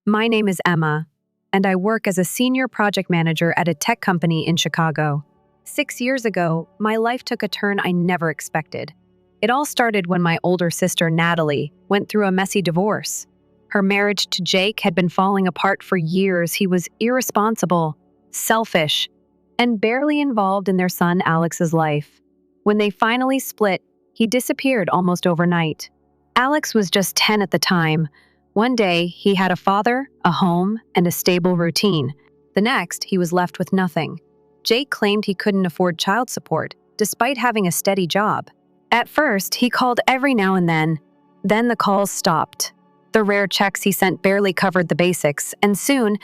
My name is Emma, and I work as a senior project manager at a tech company in Chicago. 6 years ago, my life took a turn I never expected. It all started when my older sister, Natalie, went through a messy divorce. Her marriage to Jake had been falling apart for years. He was irresponsible, selfish, and barely involved in their son Alex's life. When they finally split, he disappeared almost overnight. Alex was just 10 at the time. One day, he had a father, a home, and a stable routine. The next, he was left with nothing. Jake claimed he couldn't afford child support, despite having a steady job. At first, he called every now and then. Then the calls stopped. The rare checks he sent barely covered the basics, and soon,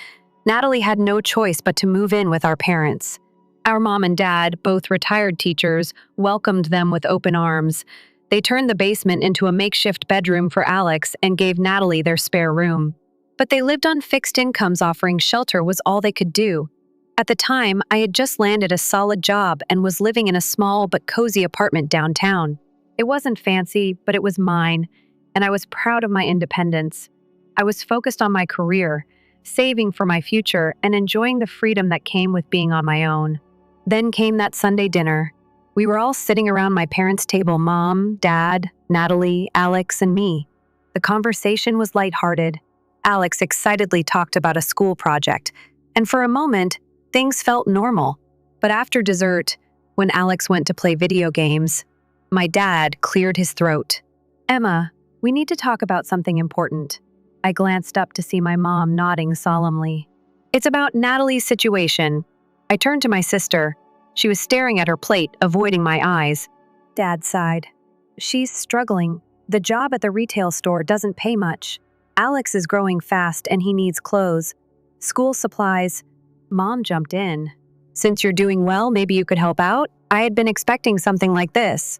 Natalie had no choice but to move in with our parents. Our mom and dad, both retired teachers, welcomed them with open arms. They turned the basement into a makeshift bedroom for Alex and gave Natalie their spare room. But they lived on fixed incomes. Offering shelter was all they could do. At the time, I had just landed a solid job and was living in a small but cozy apartment downtown. It wasn't fancy, but it was mine, and I was proud of my independence. I was focused on my career, saving for my future, and enjoying the freedom that came with being on my own. Then came that Sunday dinner. We were all sitting around my parents' table: Mom, Dad, Natalie, Alex, and me. The conversation was lighthearted. Alex excitedly talked about a school project, and for a moment, things felt normal. But after dessert, when Alex went to play video games, my dad cleared his throat. "Emma, we need to talk about something important." I glanced up to see my mom nodding solemnly. "It's about Natalie's situation." I turned to my sister. She was staring at her plate, avoiding my eyes. Dad sighed. "She's struggling. The job at the retail store doesn't pay much. Alex is growing fast and he needs clothes, school supplies." Mom jumped in. "Since you're doing well, maybe you could help out?" I had been expecting something like this.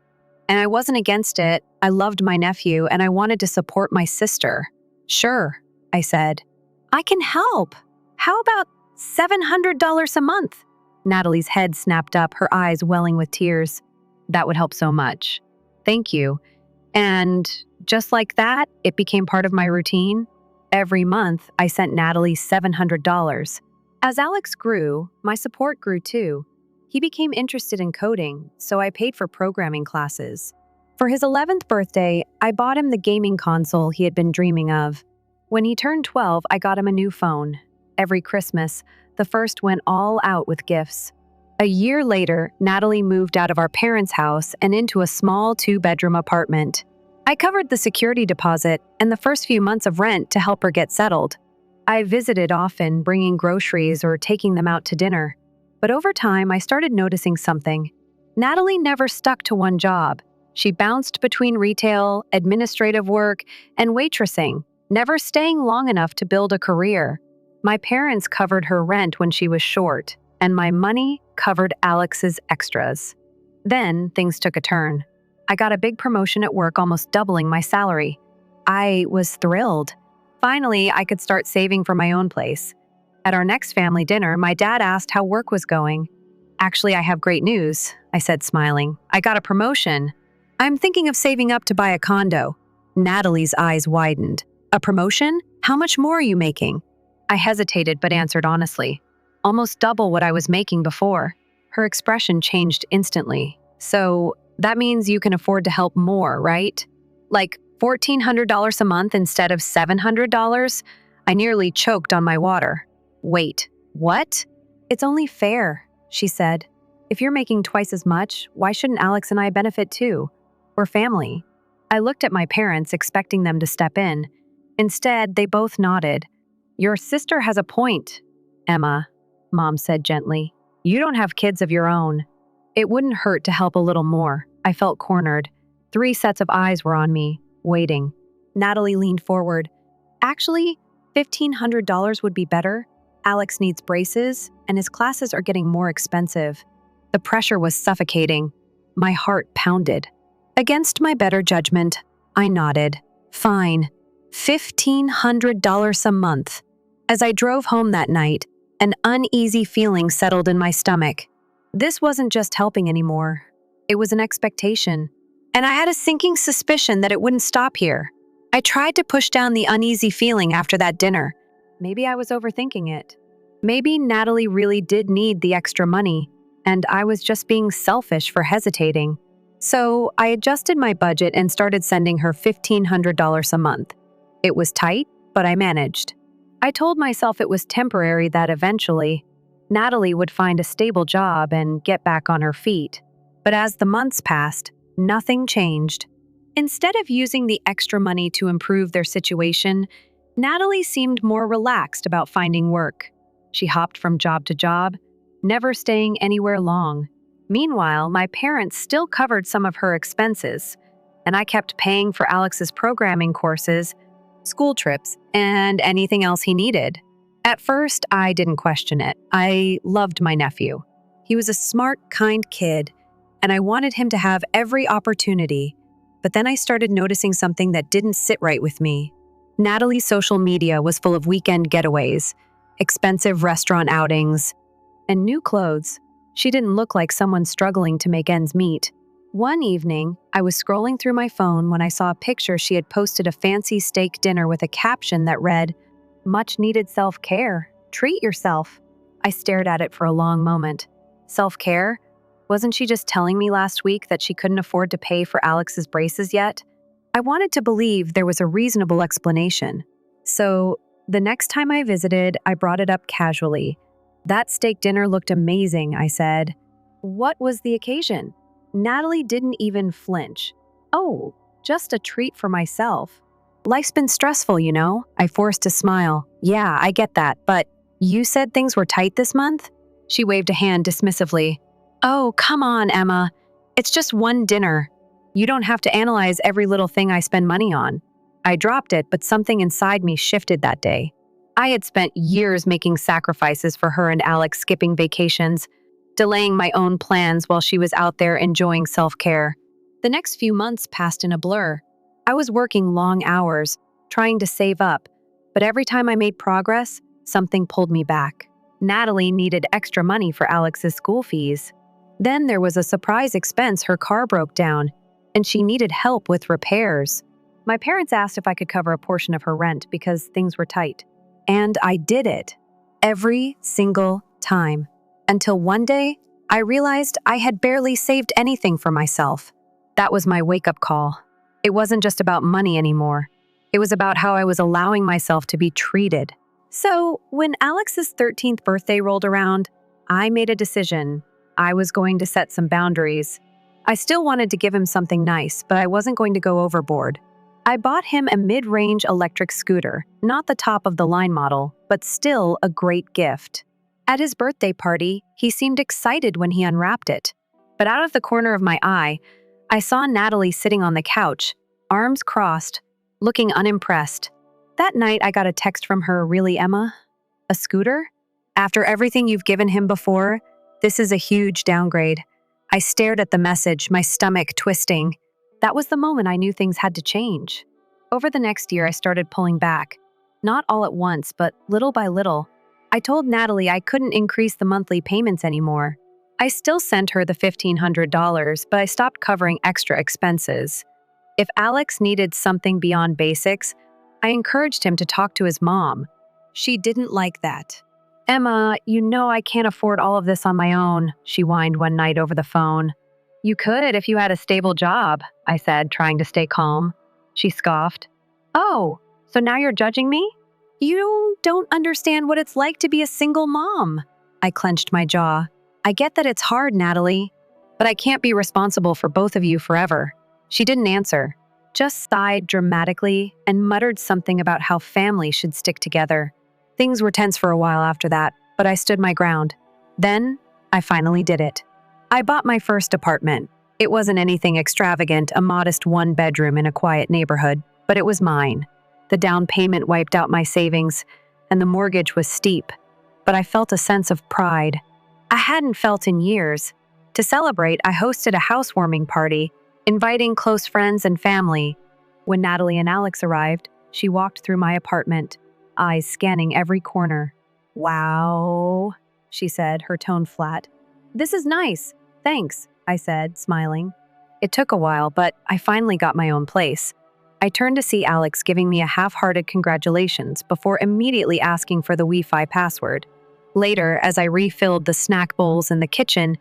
And I wasn't against it. I loved my nephew and I wanted to support my sister. "Sure," I said. "I can help. How about $700 a month?" Natalie's head snapped up, her eyes welling with tears. "That would help so much. Thank you." And just like that, it became part of my routine. Every month, I sent Natalie $700. As Alex grew, my support grew too. He became interested in coding, so I paid for programming classes. For his 11th birthday, I bought him the gaming console he had been dreaming of. When he turned 12, I got him a new phone. Every Christmas, the first went all out with gifts. A year later, Natalie moved out of our parents' house and into a small 2-bedroom apartment. I covered the security deposit and the first few months of rent to help her get settled. I visited often, bringing groceries or taking them out to dinner. But over time, I started noticing something. Natalie never stuck to one job. She bounced between retail, administrative work, and waitressing, never staying long enough to build a career. My parents covered her rent when she was short, and my money covered Alex's extras. Then things took a turn. I got a big promotion at work, almost doubling my salary. I was thrilled. Finally, I could start saving for my own place. At our next family dinner, my dad asked how work was going. "Actually, I have great news," I said, smiling. "I got a promotion. I'm thinking of saving up to buy a condo." Natalie's eyes widened. "A promotion? How much more are you making?" I hesitated but answered honestly. "Almost double what I was making before." Her expression changed instantly. "So that means you can afford to help more, right? Like $1,400 a month instead of $700? I nearly choked on my water. "Wait, what?" "It's only fair," she said. "If you're making twice as much, why shouldn't Alex and I benefit too? We're family." I looked at my parents, expecting them to step in. Instead, they both nodded. "Your sister has a point, Emma," Mom said gently. "You don't have kids of your own. It wouldn't hurt to help a little more." I felt cornered. 3 sets of eyes were on me, waiting. Natalie leaned forward. "Actually, $1,500 would be better. Alex needs braces, and his classes are getting more expensive." The pressure was suffocating. My heart pounded. Against my better judgment, I nodded. "Fine. $1,500 a month." As I drove home that night, an uneasy feeling settled in my stomach. This wasn't just helping anymore. It was an expectation. And I had a sinking suspicion that it wouldn't stop here. I tried to push down the uneasy feeling after that dinner. maybe I was overthinking it. Maybe Natalie really did need the extra money, and I was just being selfish for hesitating. So I adjusted my budget and started sending her $1,500 a month. It was tight, but I managed. I told myself it was temporary, that eventually, Natalie would find a stable job and get back on her feet. But as the months passed, nothing changed. Instead of using the extra money to improve their situation, Natalie seemed more relaxed about finding work. She hopped from job to job, never staying anywhere long. Meanwhile, my parents still covered some of her expenses, and I kept paying for Alex's programming courses, school trips, and anything else he needed. At first, I didn't question it. I loved my nephew. He was a smart, kind kid, and I wanted him to have every opportunity. But then I started noticing something that didn't sit right with me. Natalie's social media was full of weekend getaways, expensive restaurant outings, and new clothes. She didn't look like someone struggling to make ends meet. One evening, I was scrolling through my phone when I saw a picture she had posted, a fancy steak dinner with a caption that read, "Much needed self-care. Treat yourself." I stared at it for a long moment. Self-care? Wasn't she just telling me last week that she couldn't afford to pay for Alex's braces yet? I wanted to believe there was a reasonable explanation. So, the next time I visited, I brought it up casually. "That steak dinner looked amazing," I said. "What was the occasion?" Natalie didn't even flinch. "Oh, just a treat for myself." "Life's been stressful, you know." I forced a smile. "Yeah, I get that, but you said things were tight this month?" She waved a hand dismissively. "Oh, come on, Emma. It's just one dinner. You don't have to analyze every little thing I spend money on." I dropped it, but something inside me shifted that day. I had spent years making sacrifices for her and Alex, skipping vacations, delaying my own plans while she was out there enjoying self-care. The next few months passed in a blur. I was working long hours, trying to save up, but every time I made progress, something pulled me back. Natalie needed extra money for Alex's school fees. Then there was a surprise expense. Her car broke down, and she needed help with repairs. My parents asked if I could cover a portion of her rent because things were tight. And I did it. Every single time. Until one day, I realized I had barely saved anything for myself. That was my wake-up call. It wasn't just about money anymore. It was about how I was allowing myself to be treated. So, when Alex's 13th birthday rolled around, I made a decision. I was going to set some boundaries. I still wanted to give him something nice, but I wasn't going to go overboard. I bought him a mid-range electric scooter, not the top-of-the-line model, but still a great gift. At his birthday party, he seemed excited when he unwrapped it. But out of the corner of my eye, I saw Natalie sitting on the couch, arms crossed, looking unimpressed. That night, I got a text from her. "Really, Emma? A scooter? After everything you've given him before, this is a huge downgrade." I stared at the message, my stomach twisting. That was the moment I knew things had to change. Over the next year, I started pulling back. Not all at once, but little by little. I told Natalie I couldn't increase the monthly payments anymore. I still sent her the $1,500, but I stopped covering extra expenses. If Alex needed something beyond basics, I encouraged him to talk to his mom. She didn't like that. "Emma, you know I can't afford all of this on my own," she whined one night over the phone. "You could if you had a stable job," I said, trying to stay calm. She scoffed. "Oh, so now you're judging me? You don't understand what it's like to be a single mom." I clenched my jaw. "I get that it's hard, Natalie, but I can't be responsible for both of you forever." She didn't answer, just sighed dramatically and muttered something about how family should stick together. Things were tense for a while after that, but I stood my ground. Then, I finally did it. I bought my first apartment. It wasn't anything extravagant, a modest one-bedroom in a quiet neighborhood, but it was mine. The down payment wiped out my savings, and the mortgage was steep, but I felt a sense of pride I hadn't felt in years. To celebrate, I hosted a housewarming party, inviting close friends and family. When Natalie and Alex arrived, she walked through my apartment, eyes scanning every corner. "Wow," she said, her tone flat. "This is nice. Thanks," I said, smiling. It took a while, but I finally got my own place. I turned to see Alex giving me a half-hearted congratulations before immediately asking for the Wi-Fi password. Later, as I refilled the snack bowls in the kitchen,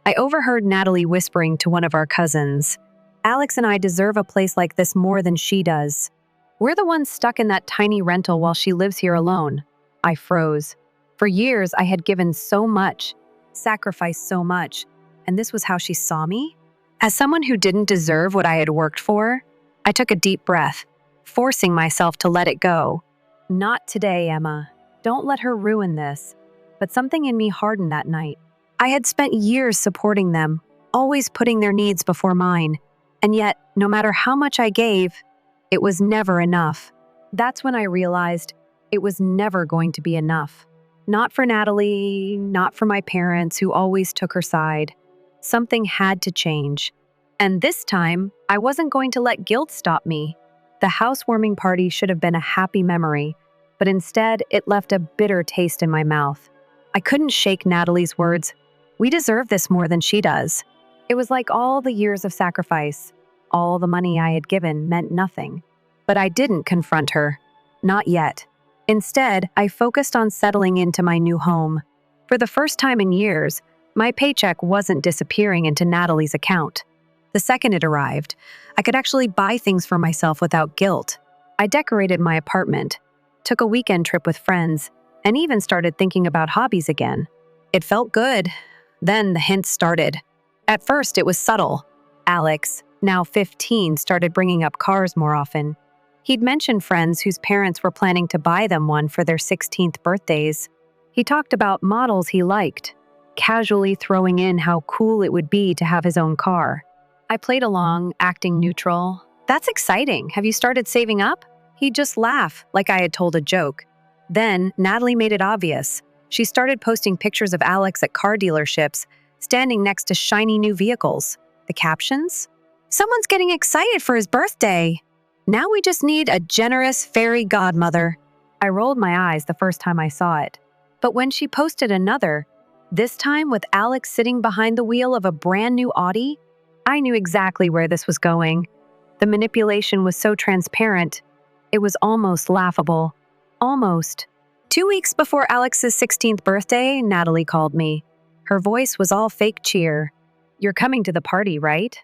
I overheard Natalie whispering to one of our cousins, "Alex and I deserve a place like this more than she does. We're the ones stuck in that tiny rental while she lives here alone." I froze. For years, I had given so much, sacrificed so much, and this was how she saw me? As someone who didn't deserve what I had worked for? I took a deep breath, forcing myself to let it go. "Not today, Emma. Don't let her ruin this." But something in me hardened that night. I had spent years supporting them, always putting their needs before mine. And yet, no matter how much I gave, it was never enough. That's when I realized it was never going to be enough. Not for Natalie, not for my parents who always took her side. Something had to change. And this time, I wasn't going to let guilt stop me. The housewarming party should have been a happy memory, but instead, it left a bitter taste in my mouth. I couldn't shake Natalie's words. "We deserve this more than she does." It was like all the years of sacrifice, all the money I had given meant nothing. But I didn't confront her. Not yet. Instead, I focused on settling into my new home. For the first time in years, my paycheck wasn't disappearing into Natalie's account. The second it arrived, I could actually buy things for myself without guilt. I decorated my apartment, took a weekend trip with friends, and even started thinking about hobbies again. It felt good. Then the hints started. At first, it was subtle. Alex, now 15, started bringing up cars more often. He'd mentioned friends whose parents were planning to buy them one for their 16th birthdays. He talked about models he liked, casually throwing in how cool it would be to have his own car. I played along, acting neutral. "That's exciting. Have you started saving up?" He'd just laugh, like I had told a joke. Then, Natalie made it obvious. She started posting pictures of Alex at car dealerships, standing next to shiny new vehicles. The captions? "Someone's getting excited for his birthday. Now we just need a generous fairy godmother." I rolled my eyes the first time I saw it. But when she posted another, this time with Alex sitting behind the wheel of a brand new Audi, I knew exactly where this was going. The manipulation was so transparent, it was almost laughable. Almost. 2 weeks before Alex's 16th birthday, Natalie called me. Her voice was all fake cheer. "You're coming to the party, right?"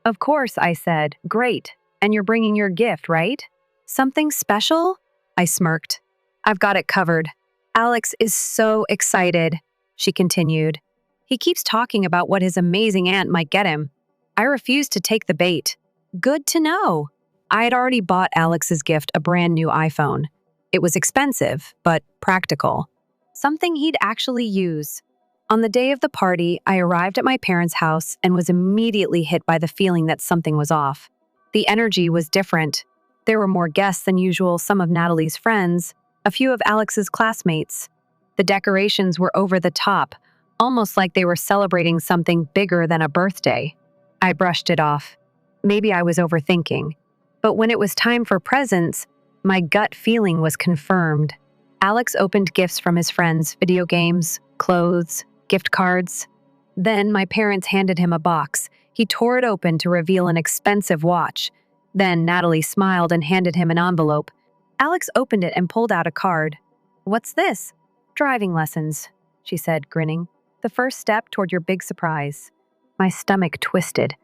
"Of course," I said. "Great. And you're bringing your gift, right?" "Something special?" I smirked. "I've got it covered." "Alex is so excited," she continued. "He keeps talking about what his amazing aunt might get him." I refused to take the bait. Good to know. I had already bought Alex's gift a brand new iPhone. It was expensive, but practical. Something he'd actually use. On the day of the party, I arrived at my parents' house and was immediately hit by the feeling that something was off. The energy was different. There were more guests than usual, some of Natalie's friends, a few of Alex's classmates. The decorations were over the top, almost like they were celebrating something bigger than a birthday. I brushed it off. Maybe I was overthinking. But when it was time for presents, my gut feeling was confirmed. Alex opened gifts from his friends, video games, clothes, gift cards. Then my parents handed him a box. He tore it open to reveal an expensive watch. Then Natalie smiled and handed him an envelope. Alex opened it and pulled out a card. "What's this?" "Driving lessons," she said, grinning. "The first step toward your big surprise." My stomach twisted.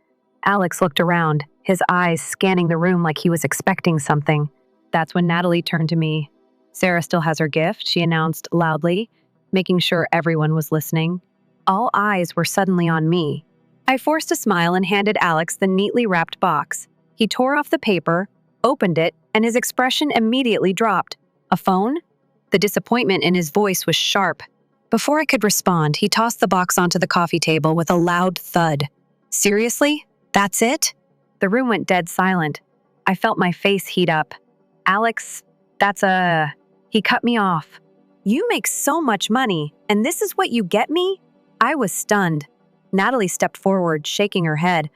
Alex looked around, his eyes scanning the room like he was expecting something. That's when Natalie turned to me. "Sarah still has her gift," she announced loudly, making sure everyone was listening. All eyes were suddenly on me. I forced a smile and handed Alex the neatly wrapped box. He tore off the paper, opened it, and his expression immediately dropped. "A phone?" The disappointment in his voice was sharp. Before I could respond, he tossed the box onto the coffee table with a loud thud. "Seriously? That's it?" The room went dead silent. I felt my face heat up. "Alex, He cut me off. "You make so much money, and this is what you get me?" I was stunned. Natalie stepped forward, shaking her head.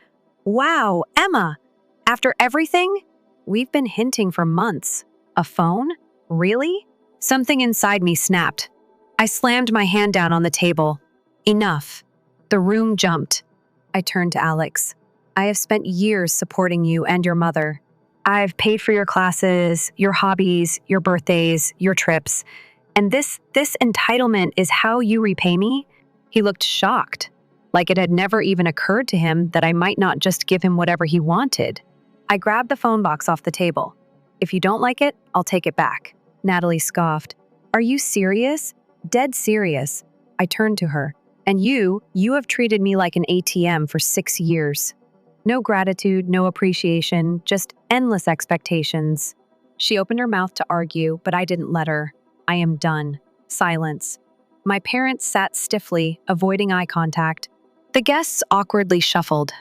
"Wow, Emma! After everything? We've been hinting for months. A phone? Really?" Something inside me snapped. I slammed my hand down on the table. "Enough." The room jumped. I turned to Alex. "I have spent years supporting you and your mother. I've paid for your classes, your hobbies, your birthdays, your trips. And this entitlement is how you repay me?" He looked shocked, like it had never even occurred to him that I might not just give him whatever he wanted. I grabbed the phone box off the table. "If you don't like it, I'll take it back." Natalie scoffed. "Are you serious?" "Dead serious." I turned to her. "And you have treated me like an ATM for 6 years. No gratitude, no appreciation, just endless expectations." She opened her mouth to argue, but I didn't let her. "I am done." Silence. My parents sat stiffly, avoiding eye contact. The guests awkwardly shuffled,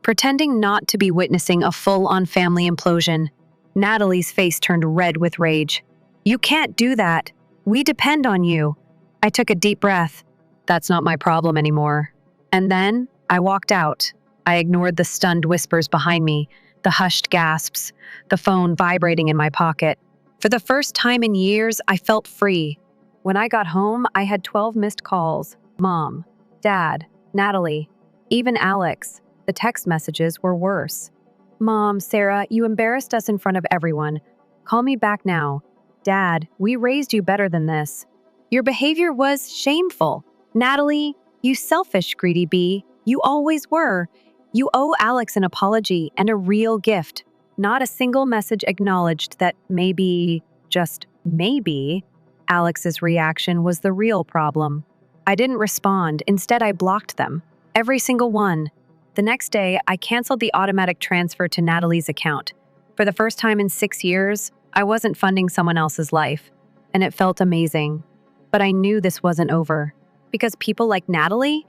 pretending not to be witnessing a full-on family implosion. Natalie's face turned red with rage. "You can't do that. We depend on you." I took a deep breath. That's not my problem anymore. And then I walked out. I ignored the stunned whispers behind me, the hushed gasps, the phone vibrating in my pocket. For the first time in years, I felt free. When I got home, I had 12 missed calls. Mom, Dad, Natalie, even Alex. The text messages were worse. "Mom, Sarah, you embarrassed us in front of everyone. Call me back now." "Dad, we raised you better than this. Your behavior was shameful." "Natalie, you selfish, greedy bee. You always were. You owe Alex an apology and a real gift." Not a single message acknowledged that maybe, just maybe, Alex's reaction was the real problem. I didn't respond. Instead, I blocked them. Every single one. The next day, I canceled the automatic transfer to Natalie's account. For the first time in 6 years, I wasn't funding someone else's life, and it felt amazing. But I knew this wasn't over. Because people like Natalie,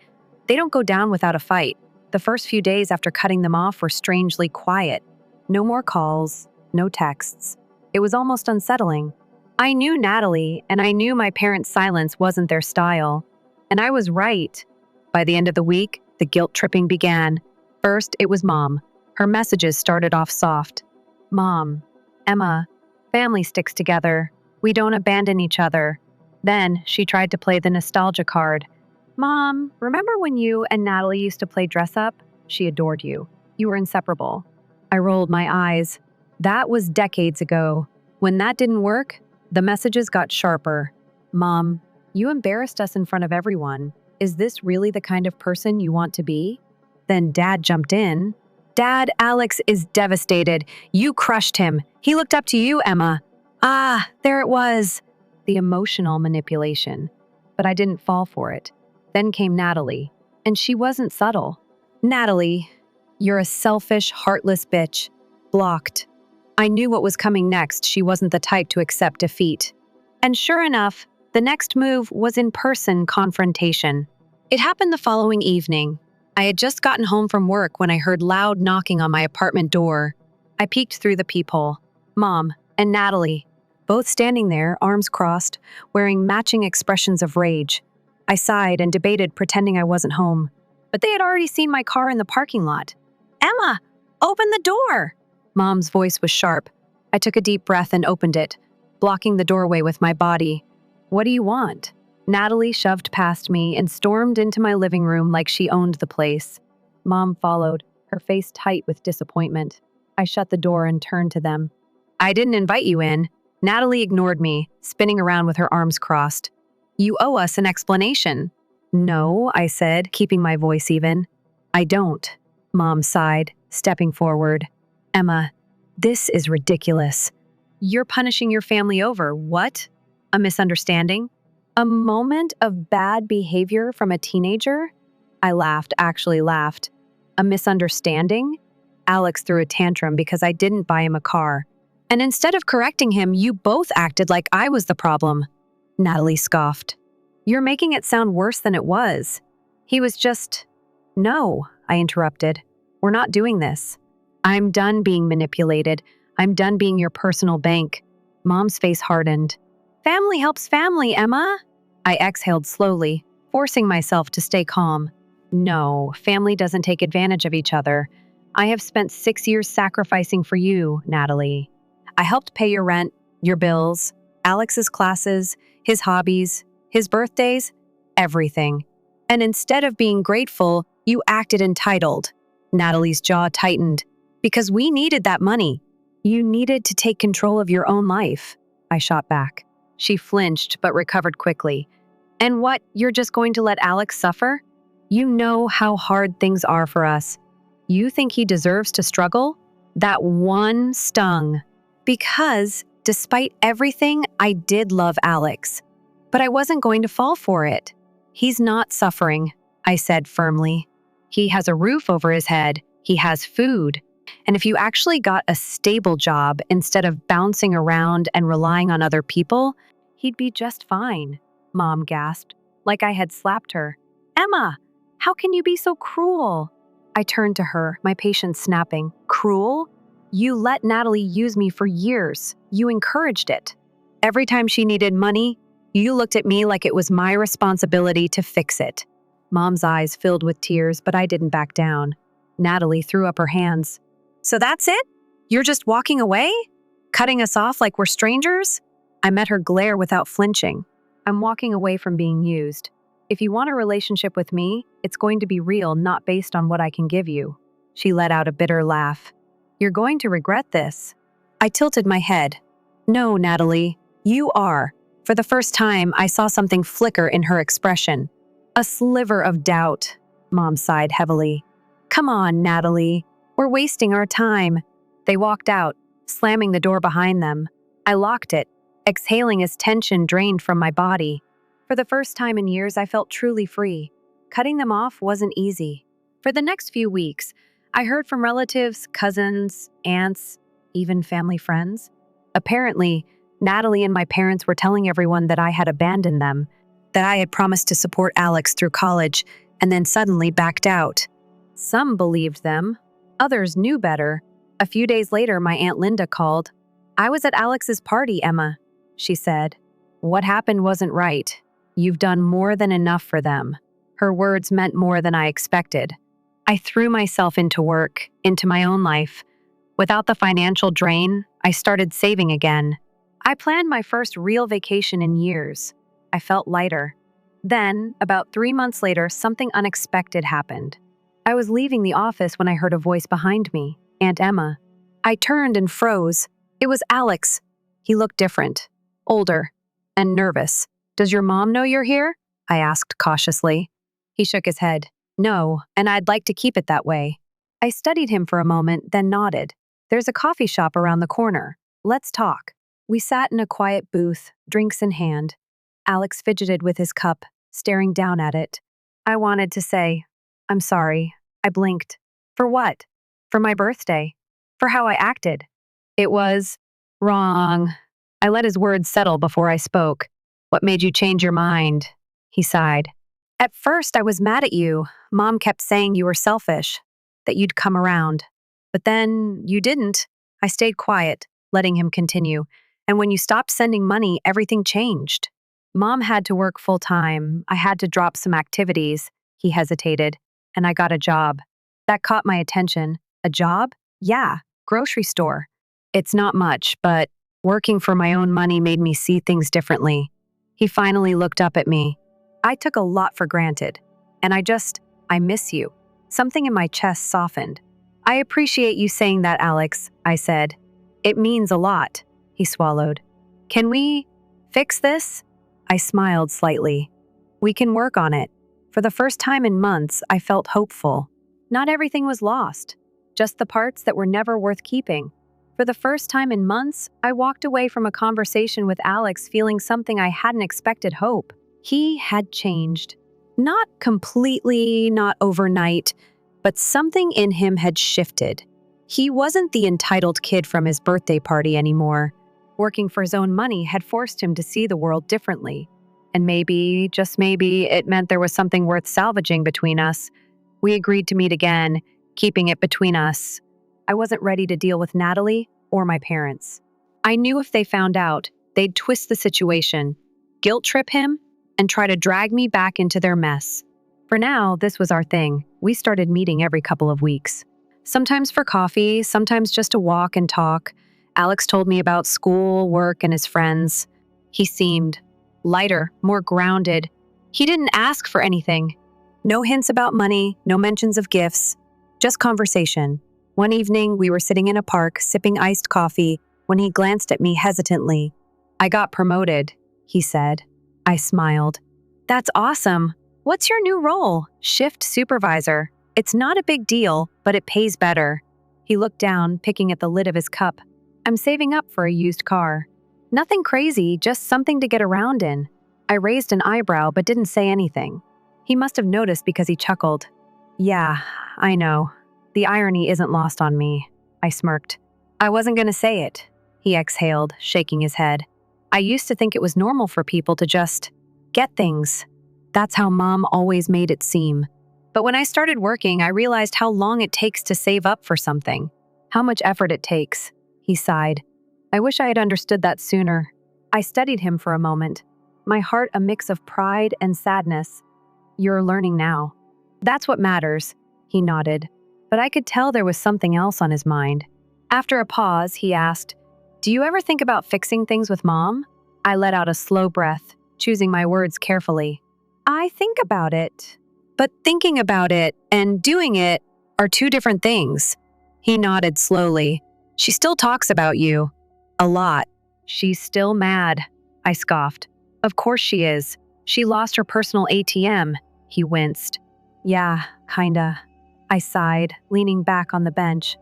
they don't go down without a fight. The first few days after cutting them off were strangely quiet. No more calls, no texts. It was almost unsettling. I knew Natalie, and I knew my parents' silence wasn't their style. And I was right. By the end of the week, the guilt tripping began. First, it was Mom. Her messages started off soft. "Mom, Emma, family sticks together. We don't abandon each other." Then she tried to play the nostalgia card. "Mom, remember when you and Natalie used to play dress up? She adored you. You were inseparable." I rolled my eyes. That was decades ago. When that didn't work, the messages got sharper. "Mom, you embarrassed us in front of everyone. Is this really the kind of person you want to be?" Then Dad jumped in. "Dad, Alex is devastated. You crushed him. He looked up to you, Emma." Ah, there it was. The emotional manipulation. But I didn't fall for it. Then came Natalie, and she wasn't subtle. "Natalie, you're a selfish, heartless bitch." Blocked. I knew what was coming next. She wasn't the type to accept defeat. And sure enough, the next move was in-person confrontation. It happened the following evening. I had just gotten home from work when I heard loud knocking on my apartment door. I peeked through the peephole. Mom and Natalie, both standing there, arms crossed, wearing matching expressions of rage. I sighed and debated pretending I wasn't home. But they had already seen my car in the parking lot. "Emma, open the door!" Mom's voice was sharp. I took a deep breath and opened it, blocking the doorway with my body. "What do you want?" Natalie shoved past me and stormed into my living room like she owned the place. Mom followed, her face tight with disappointment. I shut the door and turned to them. "I didn't invite you in." Natalie ignored me, spinning around with her arms crossed. "You owe us an explanation." "No," I said, keeping my voice even. "I don't." Mom sighed, stepping forward. "Emma, this is ridiculous. You're punishing your family over what? A misunderstanding? A moment of bad behavior from a teenager?" I laughed, actually laughed. "A misunderstanding?" Alex threw a tantrum because I didn't buy him a car. "And instead of correcting him, you both acted like I was the problem." Natalie scoffed. "You're making it sound worse than it was. He was just—" "No," I interrupted. "We're not doing this. I'm done being manipulated. I'm done being your personal bank." Mom's face hardened. "Family helps family, Emma." I exhaled slowly, forcing myself to stay calm. "No, family doesn't take advantage of each other. I have spent 6 years sacrificing for you, Natalie. I helped pay your rent, your bills, Alex's classes, his hobbies, his birthdays, everything. And instead of being grateful, you acted entitled." Natalie's jaw tightened. "Because we needed that money." You needed to take control of your own life, I shot back. She flinched but recovered quickly. And what, you're just going to let Alex suffer? You know how hard things are for us. You think he deserves to struggle? That one stung. Because, despite everything, I did love Alex. But I wasn't going to fall for it. He's not suffering, I said firmly. He has a roof over his head. He has food. And if you actually got a stable job instead of bouncing around and relying on other people, he'd be just fine, Mom gasped, like I had slapped her. Emma, how can you be so cruel? I turned to her, my patience snapping. Cruel? You let Natalie use me for years. You encouraged it. Every time she needed money, you looked at me like it was my responsibility to fix it. Mom's eyes filled with tears, but I didn't back down. Natalie threw up her hands. So that's it? You're just walking away? Cutting us off like we're strangers? I met her glare without flinching. I'm walking away from being used. If you want a relationship with me, it's going to be real, not based on what I can give you. She let out a bitter laugh. You're going to regret this. I tilted my head. No, Natalie, you are. For the first time, I saw something flicker in her expression. A sliver of doubt. Mom sighed heavily. Come on, Natalie. We're wasting our time. They walked out, slamming the door behind them. I locked it, exhaling as tension drained from my body. For the first time in years, I felt truly free. Cutting them off wasn't easy. For the next few weeks, I heard from relatives, cousins, aunts, even family friends. Apparently, Natalie and my parents were telling everyone that I had abandoned them, that I had promised to support Alex through college, and then suddenly backed out. Some believed them. Others knew better. A few days later, my Aunt Linda called. I was at Alex's party, Emma, she said. What happened wasn't right. You've done more than enough for them. Her words meant more than I expected. I threw myself into work, into my own life. Without the financial drain, I started saving again. I planned my first real vacation in years. I felt lighter. Then, about 3 months later, something unexpected happened. I was leaving the office when I heard a voice behind me, Aunt Emma. I turned and froze. It was Alex. He looked different, older, and nervous. Does your mom know you're here? I asked cautiously. He shook his head. No, and I'd like to keep it that way. I studied him for a moment, then nodded. There's a coffee shop around the corner. Let's talk. We sat in a quiet booth, drinks in hand. Alex fidgeted with his cup, staring down at it. I wanted to say, I'm sorry. I blinked. For what? For my birthday. For how I acted. It was wrong. I let his words settle before I spoke. What made you change your mind? He sighed. At first, I was mad at you. Mom kept saying you were selfish, that you'd come around. But then you didn't. I stayed quiet, letting him continue. And when you stopped sending money, everything changed. Mom had to work full time. I had to drop some activities. He hesitated. And I got a job. That caught my attention. A job? Yeah, grocery store. It's not much, but working for my own money made me see things differently. He finally looked up at me. I took a lot for granted. And I miss you. Something in my chest softened. I appreciate you saying that, Alex, I said. It means a lot. He swallowed. Can we fix this? I smiled slightly. We can work on it. For the first time in months, I felt hopeful. Not everything was lost, just the parts that were never worth keeping. For the first time in months, I walked away from a conversation with Alex feeling something I hadn't expected: hope. He had changed. Not completely, not overnight, but something in him had shifted. He wasn't the entitled kid from his birthday party anymore. Working for his own money had forced him to see the world differently. And maybe, just maybe, it meant there was something worth salvaging between us. We agreed to meet again, keeping it between us. I wasn't ready to deal with Natalie or my parents. I knew if they found out, they'd twist the situation, guilt trip him, and try to drag me back into their mess. For now, this was our thing. We started meeting every couple of weeks. Sometimes for coffee, sometimes just to walk and talk. Alex told me about school, work, and his friends. He seemed lighter, more grounded. He didn't ask for anything. No hints about money, no mentions of gifts, just conversation. One evening, we were sitting in a park, sipping iced coffee, when he glanced at me hesitantly. "I got promoted," he said. I smiled. "That's awesome. What's your new role?" "Shift supervisor. It's not a big deal, but it pays better." He looked down, picking at the lid of his cup. "I'm saving up for a used car. Nothing crazy, just something to get around in." I raised an eyebrow but didn't say anything. He must have noticed because he chuckled. "Yeah, I know. The irony isn't lost on me." I smirked. "I wasn't going to say it," he exhaled, shaking his head. "I used to think it was normal for people to just get things. That's how Mom always made it seem. But when I started working, I realized how long it takes to save up for something. How much effort it takes." He sighed. "I wish I had understood that sooner." I studied him for a moment, my heart a mix of pride and sadness. "You're learning now. That's what matters," he nodded. But I could tell there was something else on his mind. After a pause, he asked, "Do you ever think about fixing things with Mom?" I let out a slow breath, choosing my words carefully. "I think about it. But thinking about it and doing it are two different things." He nodded slowly. "She still talks about you. A lot." "She's still mad," I scoffed. "Of course she is. She lost her personal ATM." He winced. "Yeah, kinda." I sighed, leaning back on the bench.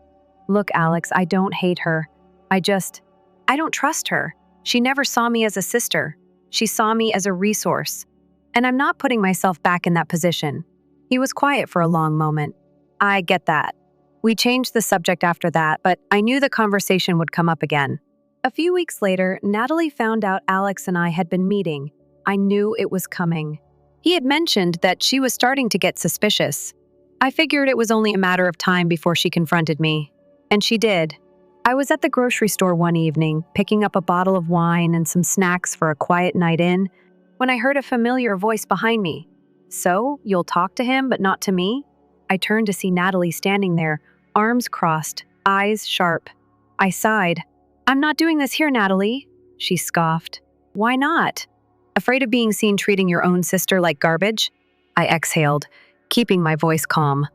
"Look, Alex, I don't hate her. I don't trust her. She never saw me as a sister. She saw me as a resource. And I'm not putting myself back in that position." He was quiet for a long moment. "I get that." We changed the subject after that, but I knew the conversation would come up again. A few weeks later, Natalie found out Alex and I had been meeting. I knew it was coming. He had mentioned that she was starting to get suspicious. I figured it was only a matter of time before she confronted me. And she did. I was at the grocery store one evening, picking up a bottle of wine and some snacks for a quiet night in, when I heard a familiar voice behind me. "So, you'll talk to him, but not to me?" I turned to see Natalie standing there, arms crossed, eyes sharp. I sighed. "I'm not doing this here, Natalie." She scoffed. "Why not?" "Afraid of being seen treating your own sister like garbage?" I exhaled, keeping my voice calm.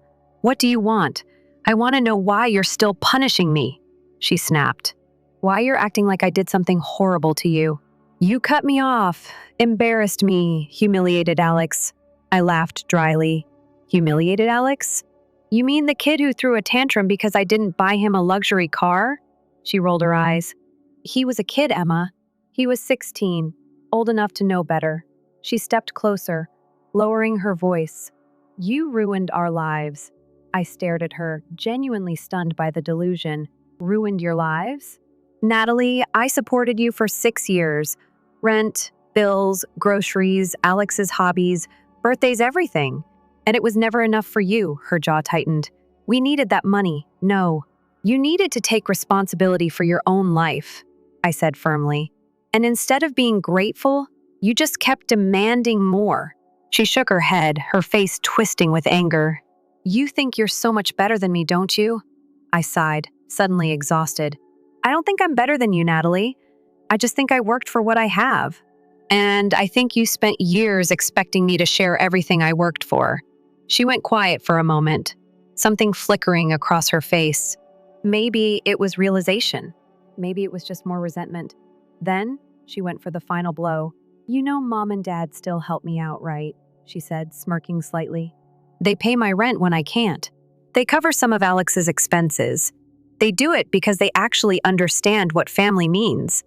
"What do you want? I want to know why you're still punishing me." She snapped. "Why you're acting like I did something horrible to you." "You cut me off, embarrassed me," humiliated Alex. I laughed dryly. "Humiliated Alex? You mean the kid who threw a tantrum because I didn't buy him a luxury car?" She rolled her eyes. "He was a kid, Emma. He was 16, old enough to know better." She stepped closer, lowering her voice. "You ruined our lives." I stared at her, genuinely stunned by the delusion. "Ruined your lives?" "Natalie, I supported you for 6 years. Rent, bills, groceries, Alex's hobbies, birthdays, everything. And it was never enough for you," her jaw tightened. "We needed that money. No. You needed to take responsibility for your own life," I said firmly. "And instead of being grateful, you just kept demanding more." She shook her head, her face twisting with anger. "You think you're so much better than me, don't you?" I sighed, suddenly exhausted. "I don't think I'm better than you, Natalie. I just think I worked for what I have. And I think you spent years expecting me to share everything I worked for." She went quiet for a moment, something flickering across her face. Maybe it was realization. Maybe it was just more resentment. Then she went for the final blow. "You know Mom and Dad still help me out, right?" she said, smirking slightly. "They pay my rent when I can't. They cover some of Alex's expenses. They do it because they actually understand what family means."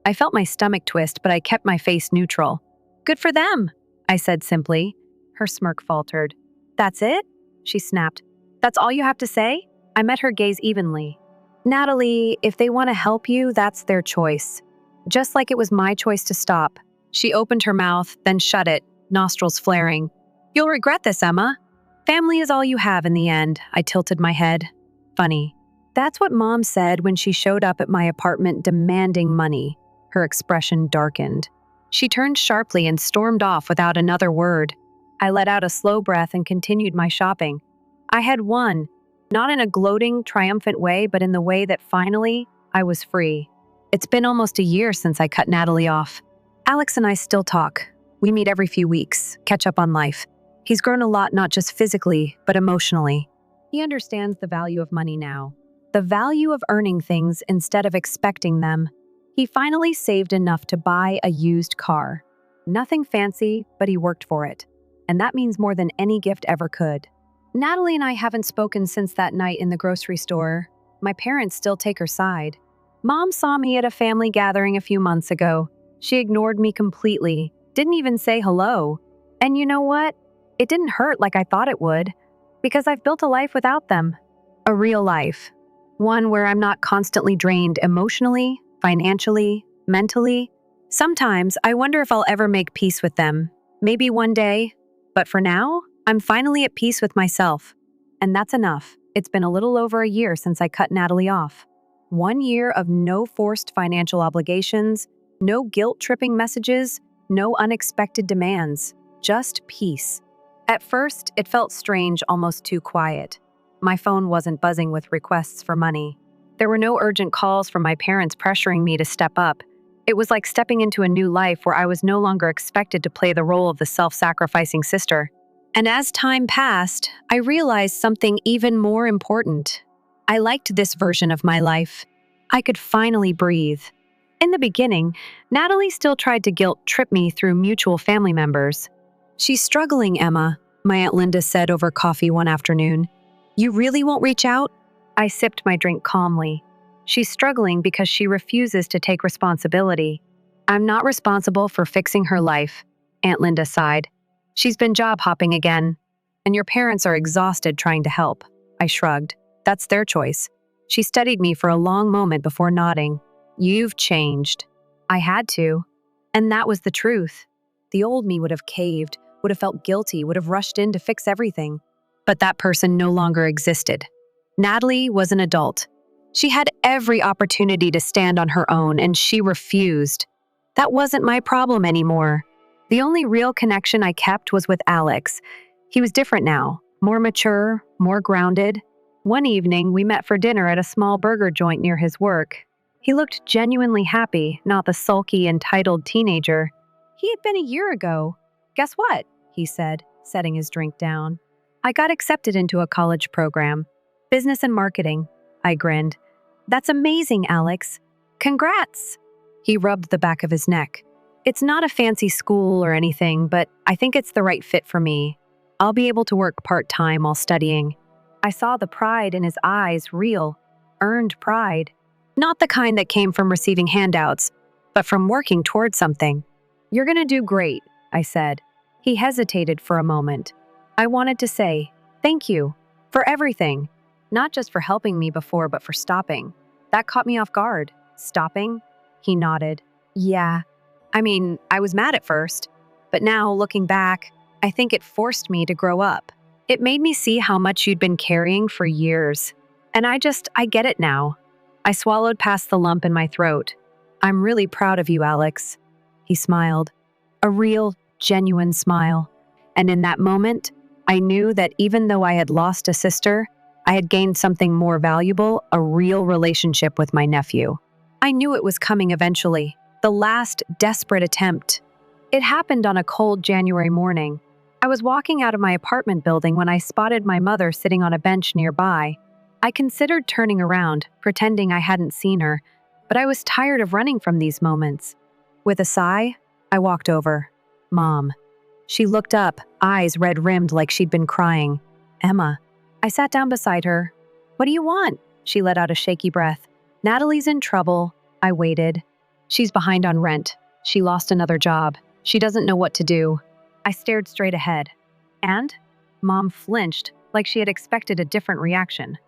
I felt my stomach twist, but I kept my face neutral. "Good for them," I said simply. Her smirk faltered. "That's it?" she snapped. "That's all you have to say?" I met her gaze evenly. "Natalie, if they want to help you, that's their choice. Just like it was my choice to stop." She opened her mouth, then shut it, nostrils flaring. "You'll regret this, Emma. Family is all you have in the end." I tilted my head. Funny. That's what Mom said when she showed up at my apartment demanding money. Her expression darkened. She turned sharply and stormed off without another word. I let out a slow breath and continued my shopping. I had won, not in a gloating, triumphant way, but in the way that finally, I was free. It's been almost a year since I cut Natalie off. Alex and I still talk. We meet every few weeks, catch up on life. He's grown a lot, not just physically, but emotionally. He understands the value of money now, the value of earning things instead of expecting them. He finally saved enough to buy a used car. Nothing fancy, but he worked for it. And that means more than any gift ever could. Natalie and I haven't spoken since that night in the grocery store. My parents still take her side. Mom saw me at a family gathering a few months ago. She ignored me completely, didn't even say hello. And you know what? It didn't hurt like I thought it would, because I've built a life without them. A real life. One where I'm not constantly drained emotionally, financially, mentally. Sometimes I wonder if I'll ever make peace with them. Maybe one day. But for now, I'm finally at peace with myself. And that's enough. It's been a little over a year since I cut Natalie off. 1 year of no forced financial obligations, no guilt-tripping messages, no unexpected demands, just peace. At first, it felt strange, almost too quiet. My phone wasn't buzzing with requests for money. There were no urgent calls from my parents pressuring me to step up. It was like stepping into a new life where I was no longer expected to play the role of the self-sacrificing sister. And as time passed, I realized something even more important. I liked this version of my life. I could finally breathe. In the beginning, Natalie still tried to guilt-trip me through mutual family members. "She's struggling, Emma," my Aunt Linda said over coffee one afternoon. "You really won't reach out?" I sipped my drink calmly. "She's struggling because she refuses to take responsibility." "I'm not responsible for fixing her life," Aunt Linda sighed. "She's been job hopping again. And your parents are exhausted trying to help." I shrugged. "That's their choice." She studied me for a long moment before nodding. "You've changed." I had to. And that was the truth. The old me would have caved, would have felt guilty, would have rushed in to fix everything. But that person no longer existed. Natalie was an adult. She had every opportunity to stand on her own, and she refused. That wasn't my problem anymore. The only real connection I kept was with Alex. He was different now, more mature, more grounded. One evening, we met for dinner at a small burger joint near his work. He looked genuinely happy, not the sulky, entitled teenager he had been a year ago. "Guess what?" he said, setting his drink down. "I got accepted into a college program. Business and marketing." I grinned. "That's amazing, Alex. Congrats." He rubbed the back of his neck. "It's not a fancy school or anything, but I think it's the right fit for me. I'll be able to work part-time while studying." I saw the pride in his eyes, real, earned pride. Not the kind that came from receiving handouts, but from working toward something. "You're gonna do great," I said. He hesitated for a moment. I wanted to say, "Thank you for everything," not just for helping me before, but for stopping. That caught me off guard. "Stopping?" He nodded. "Yeah. I was mad at first, but now, looking back, I think it forced me to grow up. It made me see how much you'd been carrying for years. And I get it now." I swallowed past the lump in my throat. "I'm really proud of you, Alex." He smiled. A real, genuine smile. And in that moment, I knew that even though I had lost a sister, I had gained something more valuable, a real relationship with my nephew. I knew it was coming eventually, the last desperate attempt. It happened on a cold January morning. I was walking out of my apartment building when I spotted my mother sitting on a bench nearby. I considered turning around, pretending I hadn't seen her, but I was tired of running from these moments. With a sigh, I walked over. "Mom." She looked up, eyes red-rimmed like she'd been crying. "Emma." I sat down beside her. "What do you want?" She let out a shaky breath. "Natalie's in trouble." I waited. "She's behind on rent. She lost another job. She doesn't know what to do." I stared straight ahead. "And?" Mom flinched, like she had expected a different reaction.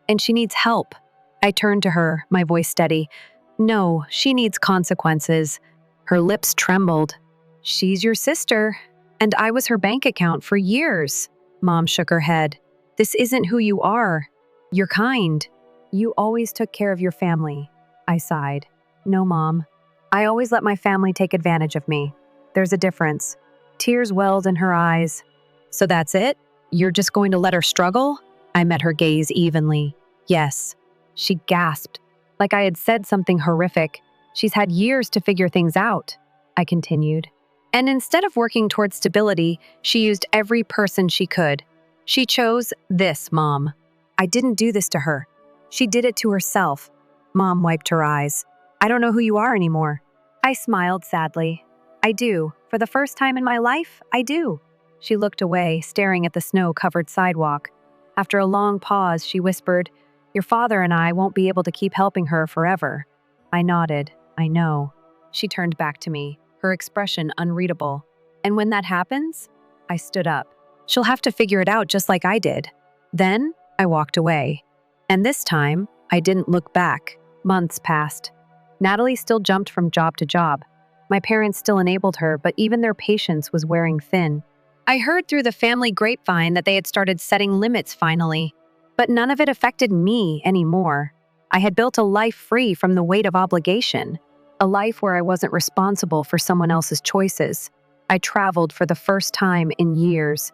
"And she needs help." I turned to her, my voice steady. "No, she needs consequences." Her lips trembled. "She's your sister, and I was her bank account for years." Mom shook her head. "This isn't who you are. You're kind. You always took care of your family." I sighed. "No, Mom. I always let my family take advantage of me. There's a difference." Tears welled in her eyes. "So that's it? You're just going to let her struggle?" I met her gaze evenly. "Yes." She gasped, like I had said something horrific. "She's had years to figure things out," I continued. "And instead of working toward stability, she used every person she could. She chose this, Mom." I didn't do this to her. She did it to herself. Mom wiped her eyes. I don't know who you are anymore. I smiled sadly. I do. For the first time in my life, I do. She looked away, staring at the snow-covered sidewalk. After a long pause, she whispered, Your father and I won't be able to keep helping her forever. I nodded. I know. She turned back to me, her expression unreadable. And when that happens, I stood up. She'll have to figure it out just like I did. Then I walked away. And this time, I didn't look back. Months passed. Natalie still jumped from job to job. My parents still enabled her, but even their patience was wearing thin. I heard through the family grapevine that they had started setting limits finally, but none of it affected me anymore. I had built a life free from the weight of obligation, a life where I wasn't responsible for someone else's choices. I traveled for the first time in years.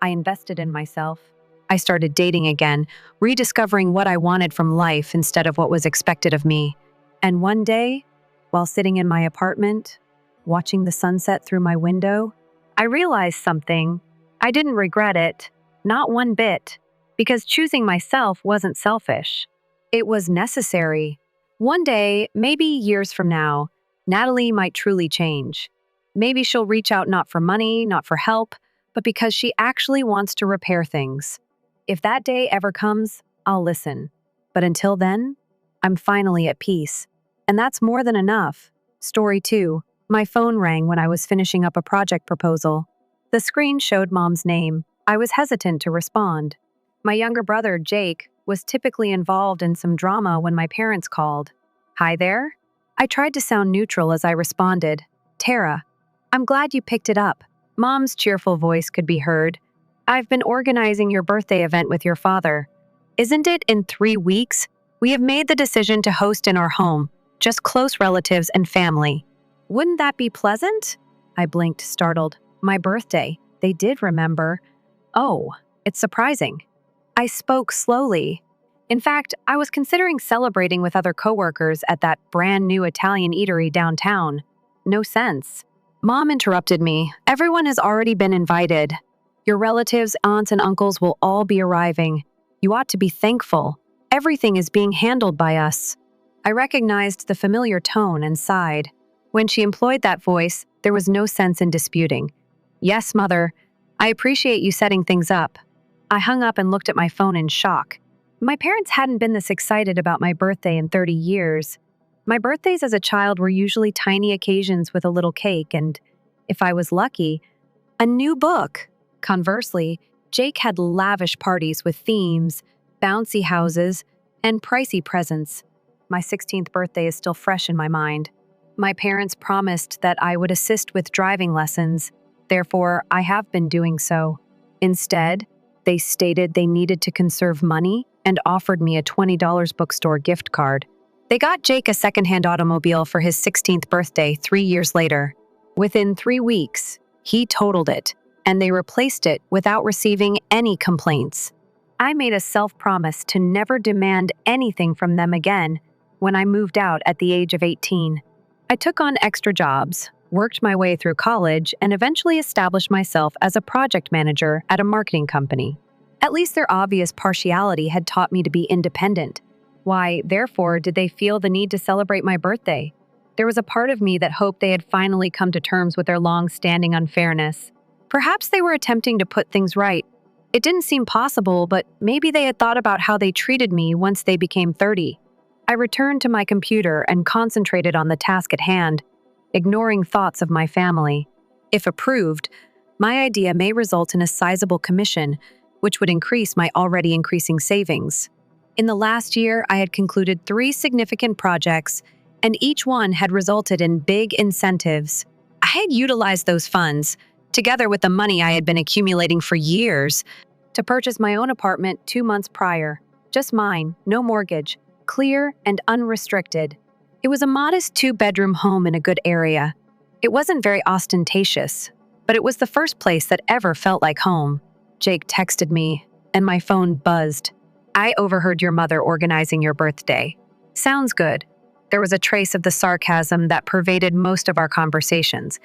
I invested in myself. I started dating again, rediscovering what I wanted from life instead of what was expected of me. And one day, while sitting in my apartment, watching the sunset through my window, I realized something. I didn't regret it, not one bit, because choosing myself wasn't selfish. It was necessary. One day, maybe years from now, Natalie might truly change. Maybe she'll reach out not for money, not for help, but because she actually wants to repair things. If that day ever comes, I'll listen. But until then, I'm finally at peace. And that's more than enough. Story 2. My phone rang when I was finishing up a project proposal. The screen showed Mom's name. I was hesitant to respond. My younger brother, Jake, was typically involved in some drama when my parents called. Hi there? I tried to sound neutral as I responded. Tara, I'm glad you picked it up. Mom's cheerful voice could be heard. I've been organizing your birthday event with your father. Isn't it in 3 weeks? We have made the decision to host in our home, just close relatives and family. Wouldn't that be pleasant? I blinked, startled. My birthday. They did remember. Oh, it's surprising. I spoke slowly. In fact, I was considering celebrating with other coworkers at that brand new Italian eatery downtown. No sense. Mom interrupted me. Everyone has already been invited. Your relatives, aunts, and uncles will all be arriving. You ought to be thankful. Everything is being handled by us. I recognized the familiar tone and sighed. When she employed that voice, there was no sense in disputing. Yes, Mother. I appreciate you setting things up. I hung up and looked at my phone in shock. My parents hadn't been this excited about my birthday in 30 years. My birthdays as a child were usually tiny occasions with a little cake and, if I was lucky, a new book. Conversely, Jake had lavish parties with themes, bouncy houses, and pricey presents. My 16th birthday is still fresh in my mind. My parents promised that I would assist with driving lessons, therefore I have been doing so. Instead, they stated they needed to conserve money and offered me a $20 bookstore gift card. They got Jake a secondhand automobile for his 16th birthday 3 years later. Within 3 weeks, he totaled it, and they replaced it without receiving any complaints. I made a self-promise to never demand anything from them again when I moved out at the age of 18. I took on extra jobs, worked my way through college, and eventually established myself as a project manager at a marketing company. At least their obvious partiality had taught me to be independent. Why, therefore, did they feel the need to celebrate my birthday? There was a part of me that hoped they had finally come to terms with their long-standing unfairness. Perhaps they were attempting to put things right. It didn't seem possible, but maybe they had thought about how they treated me once they became 30. I returned to my computer and concentrated on the task at hand, ignoring thoughts of my family. If approved, my idea may result in a sizable commission, which would increase my already increasing savings. In the last year, I had concluded 3 significant projects, and each one had resulted in big incentives. I had utilized those funds, together with the money I had been accumulating for years, to purchase my own apartment 2 months prior. Just mine, no mortgage, clear and unrestricted. It was a modest 2-bedroom home in a good area. It wasn't very ostentatious, but it was the first place that ever felt like home. Jake texted me, and my phone buzzed. I overheard your mother organizing your birthday. Sounds good. There was a trace of the sarcasm that pervaded most of our conversations,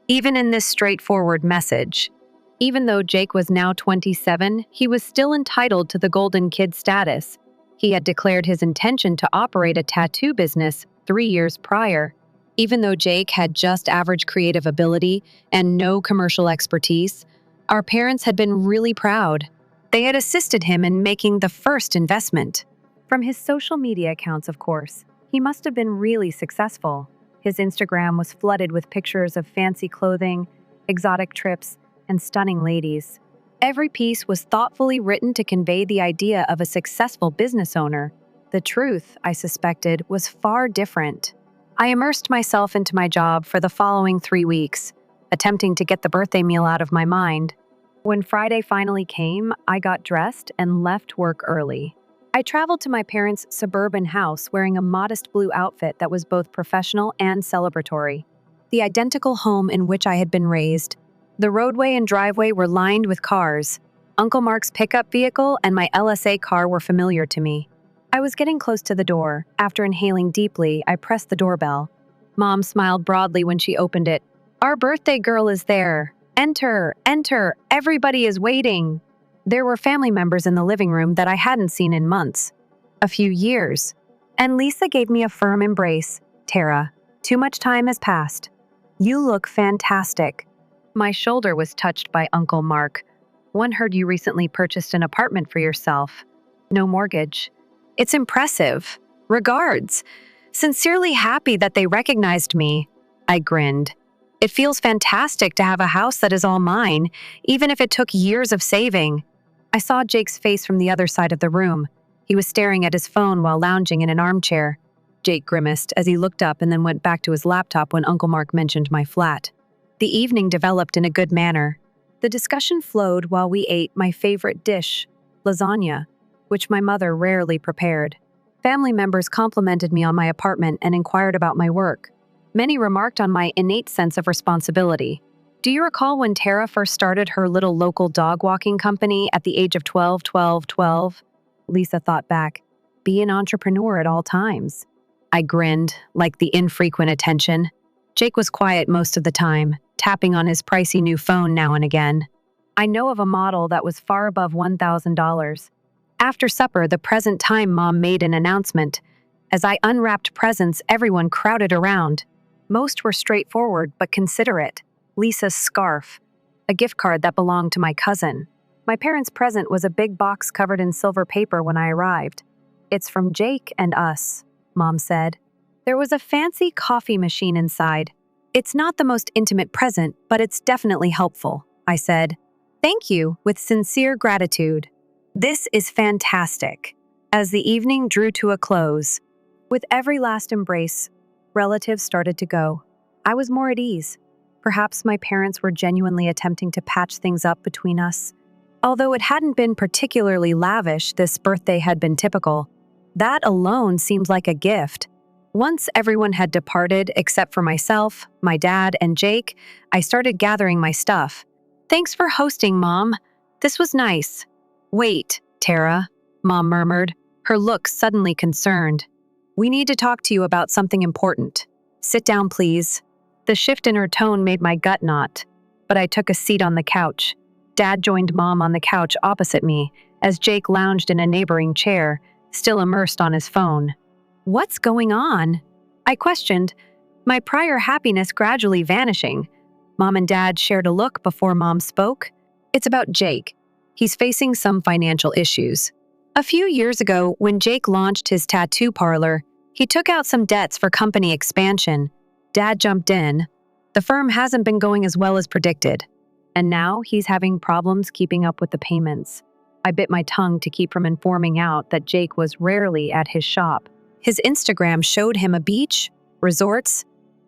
even in this straightforward message. Even though Jake was now 27, he was still entitled to the golden kid status. He had declared his intention to operate a tattoo business 3 years prior. Even though Jake had just average creative ability and no commercial expertise, our parents had been really proud. They had assisted him in making the first investment. From his social media accounts, of course, he must have been really successful. His Instagram was flooded with pictures of fancy clothing, exotic trips, and stunning ladies. Every piece was thoughtfully written to convey the idea of a successful business owner. The truth, I suspected, was far different. I immersed myself into my job for the following 3 weeks, attempting to get the birthday meal out of my mind. When Friday finally came, I got dressed and left work early. I traveled to my parents' suburban house wearing a modest blue outfit that was both professional and celebratory. The identical home in which I had been raised. The roadway and driveway were lined with cars. Uncle Mark's pickup vehicle and my LSA car were familiar to me. I was getting close to the door. After inhaling deeply, I pressed the doorbell. Mom smiled broadly when she opened it. "Our birthday girl is there. Enter, enter, everybody is waiting." There were family members in the living room that I hadn't seen in months. A few years. And Lisa gave me a firm embrace. "Tara, too much time has passed. You look fantastic." My shoulder was touched by Uncle Mark. "One heard you recently purchased an apartment for yourself. No mortgage. It's impressive. Regards. Sincerely happy that they recognized me." I grinned. "It feels fantastic to have a house that is all mine, even if it took years of saving." I saw Jake's face from the other side of the room. He was staring at his phone while lounging in an armchair. Jake grimaced as he looked up and then went back to his laptop when Uncle Mark mentioned my flat. The evening developed in a good manner. The discussion flowed while we ate my favorite dish, lasagna, which my mother rarely prepared. Family members complimented me on my apartment and inquired about my work. Many remarked on my innate sense of responsibility. "Do you recall when Tara first started her little local dog walking company at the age of 12? Lisa thought back. "Be an entrepreneur at all times." I grinned, like the infrequent attention. Jake was quiet most of the time, tapping on his pricey new phone now and again. "I know of a model that was far above $1,000. After supper, the present time Mom made an announcement. As I unwrapped presents, everyone crowded around. Most were straightforward but considerate. Lisa's scarf, a gift card that belonged to my cousin. My parents' present was a big box covered in silver paper when I arrived. "It's from Jake and us," Mom said. There was a fancy coffee machine inside. "It's not the most intimate present, but it's definitely helpful," I said. "Thank you," with sincere gratitude. "This is fantastic." As the evening drew to a close, with every last embrace, relatives started to go. I was more at ease. Perhaps my parents were genuinely attempting to patch things up between us. Although it hadn't been particularly lavish, this birthday had been typical. That alone seemed like a gift. Once everyone had departed except for myself, my dad, and Jake, I started gathering my stuff. "Thanks for hosting, Mom. This was nice." "Wait, Tara," Mom murmured, her look suddenly concerned. "We need to talk to you about something important. Sit down, please." The shift in her tone made my gut knot, but I took a seat on the couch. Dad joined Mom on the couch opposite me, as Jake lounged in a neighboring chair, still immersed on his phone. "What's going on?" I questioned, my prior happiness gradually vanishing. Mom and Dad shared a look before Mom spoke. "It's about Jake. He's facing some financial issues. A few years ago, when Jake launched his tattoo parlor, he took out some debts for company expansion. Dad jumped in. The firm hasn't been going as well as predicted, and now he's having problems keeping up with the payments." I bit my tongue to keep from informing out that Jake was rarely at his shop. His Instagram showed him a beach, resorts,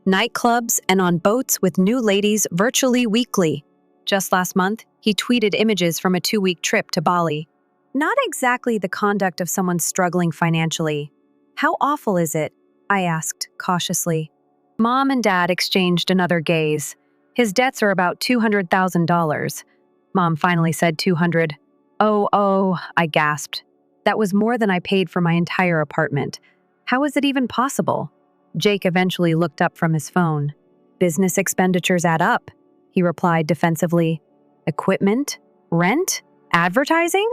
nightclubs, and on boats with new ladies virtually weekly. Just last month, he tweeted images from a 2-week trip to Bali. Not exactly the conduct of someone struggling financially. "How awful is it?" I asked cautiously. Mom and Dad exchanged another gaze. "His debts are about $200,000. Mom finally said 200. Oh, I gasped. That was more than I paid for my entire apartment. How is it even possible?" Jake eventually looked up from his phone. "Business expenditures add up," he replied defensively. Equipment? Rent? Advertising?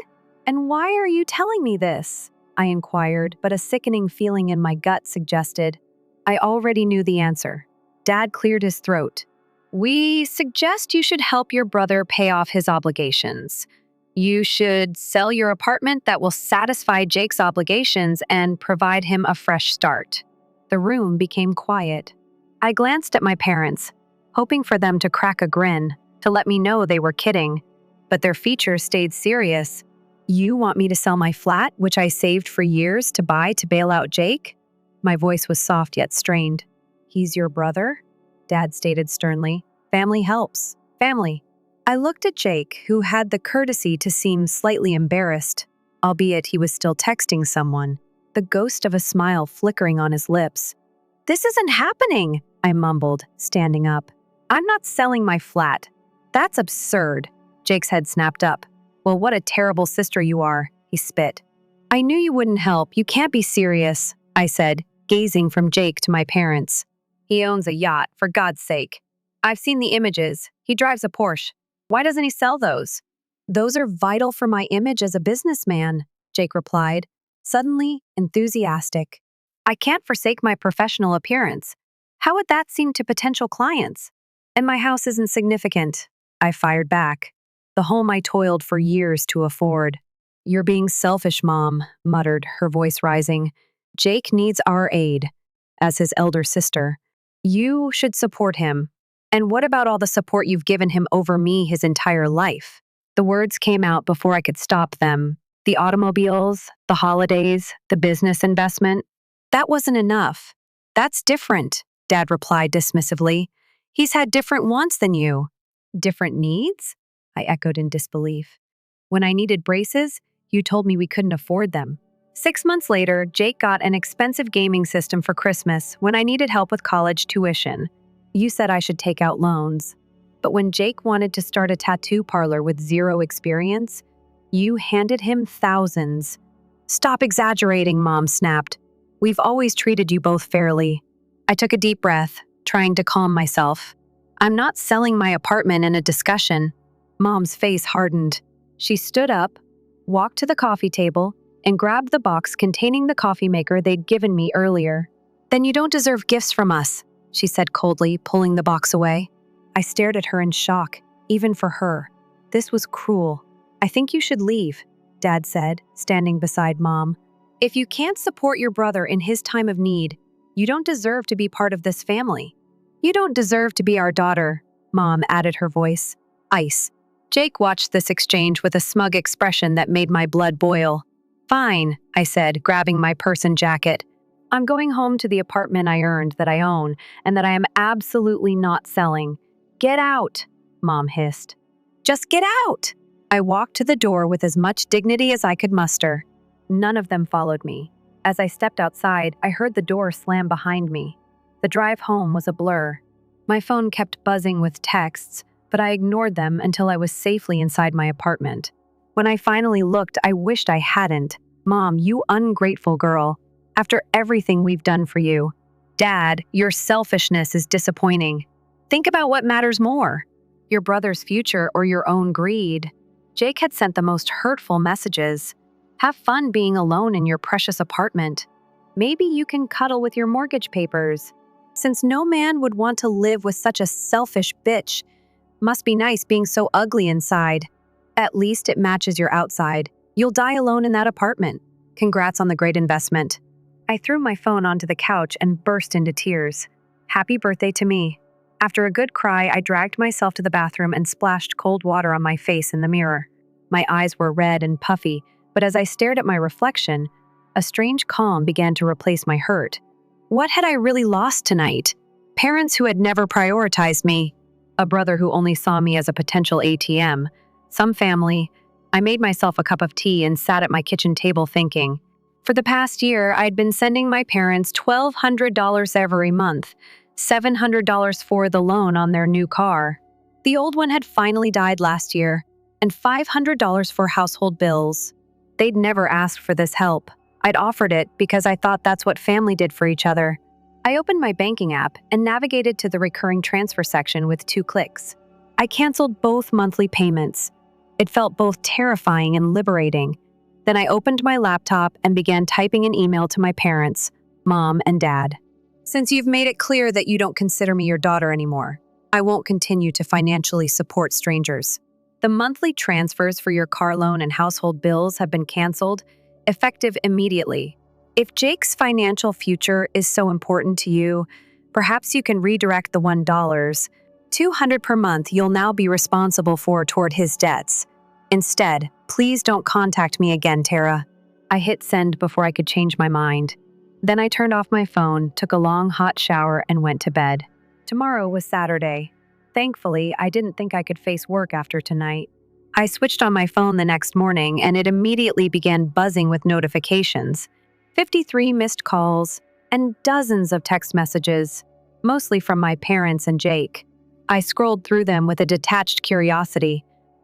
And why are you telling me this? I inquired, but a sickening feeling in my gut suggested I already knew the answer. Dad cleared his throat. We suggest you should help your brother pay off his obligations. You should sell your apartment that will satisfy Jake's obligations and provide him a fresh start. The room became quiet. I glanced at my parents, hoping for them to crack a grin, to let me know they were kidding, but their features stayed serious. You want me to sell my flat, which I saved for years to buy to bail out Jake? My voice was soft yet strained. He's your brother? Dad stated sternly. Family helps. Family. I looked at Jake, who had the courtesy to seem slightly embarrassed, albeit he was still texting someone, the ghost of a smile flickering on his lips. This isn't happening, I mumbled, standing up. I'm not selling my flat. That's absurd. Jake's head snapped up. Well, what a terrible sister you are, he spit. I knew you wouldn't help. You can't be serious, I said, gazing from Jake to my parents. He owns a yacht, for God's sake. I've seen the images. He drives a Porsche. Why doesn't he sell those? Those are vital for my image as a businessman, Jake replied, suddenly enthusiastic. I can't forsake my professional appearance. How would that seem to potential clients? And my house isn't significant, I fired back. The home I toiled for years to afford. You're being selfish, Mom, muttered, her voice rising. Jake needs our aid, as his elder sister. You should support him. And what about all the support you've given him over me his entire life? The words came out before I could stop them. The automobiles, the holidays, the business investment. That wasn't enough. That's different, Dad replied dismissively. He's had different wants than you. Different needs? I echoed in disbelief. When I needed braces, you told me we couldn't afford them. 6 months later, Jake got an expensive gaming system for Christmas when I needed help with college tuition. You said I should take out loans. But when Jake wanted to start a tattoo parlor with zero experience, you handed him thousands. Stop exaggerating, Mom snapped. We've always treated you both fairly. I took a deep breath, trying to calm myself. I'm not selling my apartment in a discussion. Mom's face hardened. She stood up, walked to the coffee table, and grabbed the box containing the coffee maker they'd given me earlier. Then you don't deserve gifts from us, she said coldly, pulling the box away. I stared at her in shock, even for her. This was cruel. I think you should leave, Dad said, standing beside Mom. If you can't support your brother in his time of need, you don't deserve to be part of this family. You don't deserve to be our daughter, Mom added, her voice ice. Jake watched this exchange with a smug expression that made my blood boil. Fine, I said, grabbing my purse and jacket. I'm going home to the apartment I earned that I own and that I am absolutely not selling. Get out, Mom hissed. Just get out! I walked to the door with as much dignity as I could muster. None of them followed me. As I stepped outside, I heard the door slam behind me. The drive home was a blur. My phone kept buzzing with texts, but I ignored them until I was safely inside my apartment. When I finally looked, I wished I hadn't. Mom, you ungrateful girl. After everything we've done for you. Dad, your selfishness is disappointing. Think about what matters more. Your brother's future or your own greed. Jake had sent the most hurtful messages. Have fun being alone in your precious apartment. Maybe you can cuddle with your mortgage papers. Since no man would want to live with such a selfish bitch, must be nice being so ugly inside. At least it matches your outside. You'll die alone in that apartment. Congrats on the great investment. I threw my phone onto the couch and burst into tears. Happy birthday to me. After a good cry, I dragged myself to the bathroom and splashed cold water on my face in the mirror. My eyes were red and puffy, but as I stared at my reflection, a strange calm began to replace my hurt. What had I really lost tonight? Parents who had never prioritized me. A brother who only saw me as a potential ATM. Some family. I made myself a cup of tea and sat at my kitchen table thinking. For the past year, I'd been sending my parents $1,200 every month, $700 for the loan on their new car. The old one had finally died last year, and $500 for household bills. They'd never asked for this help. I'd offered it because I thought that's what family did for each other. I opened my banking app and navigated to the recurring transfer section with 2 clicks. I canceled both monthly payments. It felt both terrifying and liberating. Then I opened my laptop and began typing an email to my parents, Mom and Dad. Since you've made it clear that you don't consider me your daughter anymore, I won't continue to financially support strangers. The monthly transfers for your car loan and household bills have been canceled, effective immediately. If Jake's financial future is so important to you, perhaps you can redirect the $200 per month you'll now be responsible for toward his debts. Instead, please don't contact me again, Tara. I hit send before I could change my mind. Then I turned off my phone, took a long hot shower, and went to bed. Tomorrow was Saturday. Thankfully, I didn't think I could face work after tonight. I switched on my phone the next morning, and it immediately began buzzing with notifications. 53 missed calls, and dozens of text messages, mostly from my parents and Jake. I scrolled through them with a detached curiosity.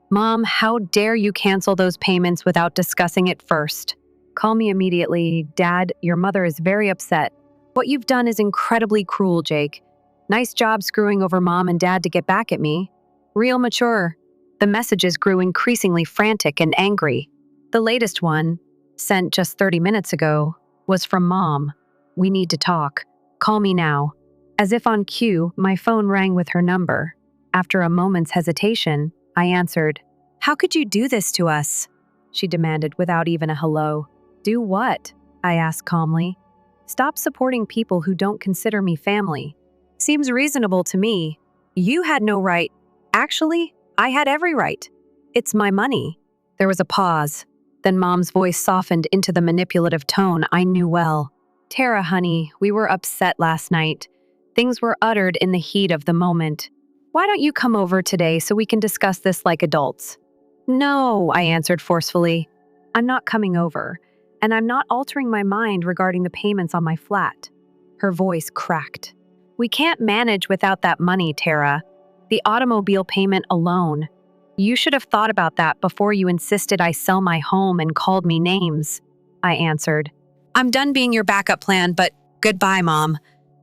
Mom, how dare you cancel those payments without discussing it first? Call me immediately. Dad, your mother is very upset. What you've done is incredibly cruel, Jake. Nice job screwing over Mom and Dad to get back at me. Real mature. The messages grew increasingly frantic and angry. The latest one, sent just 30 minutes ago, was from Mom. We need to talk. Call me now. As if on cue, my phone rang with her number. After a moment's hesitation, I answered. How could you do this to us? She demanded without even a hello. Do what? I asked calmly. Stop supporting people who don't consider me family. Seems reasonable to me. You had no right. Actually, I had every right. It's my money. There was a pause. Then Mom's voice softened into the manipulative tone I knew well. Tara, honey, we were upset last night. Things were uttered in the heat of the moment. Why don't you come over today so we can discuss this like adults? No, I answered forcefully. I'm not coming over, and I'm not altering my mind regarding the payments on my flat. Her voice cracked. We can't manage without that money, Tara. The automobile payment alone. You should have thought about that before you insisted I sell my home and called me names, I answered. I'm done being your backup plan, but goodbye, Mom.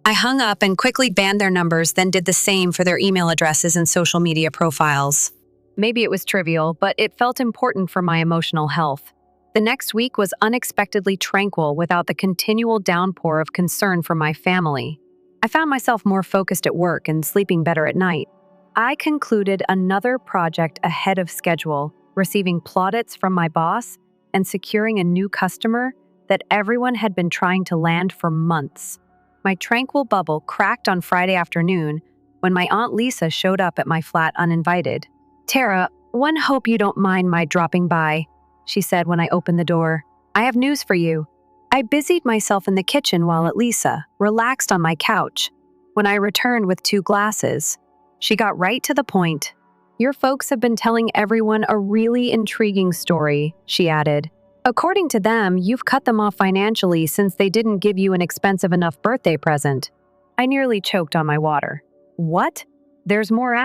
I hung up and quickly banned their numbers, then did the same for their email addresses and social media profiles. Maybe it was trivial, but it felt important for my emotional health. The next week was unexpectedly tranquil without the continual downpour of concern for my family. I found myself more focused at work and sleeping better at night. I concluded another project ahead of schedule, receiving plaudits from my boss and securing a new customer that everyone had been trying to land for months. My tranquil bubble cracked on Friday afternoon when my Aunt Lisa showed up at my flat uninvited. Tara, one hope you don't mind my dropping by, she said when I opened the door. I have news for you. I busied myself in the kitchen while Aunt Lisa relaxed on my couch. When I returned with 2 glasses, she got right to the point. Your folks have been telling everyone a really intriguing story, she added. According to them, you've cut them off financially since they didn't give you an expensive enough birthday present. I nearly choked on my water. What? There's more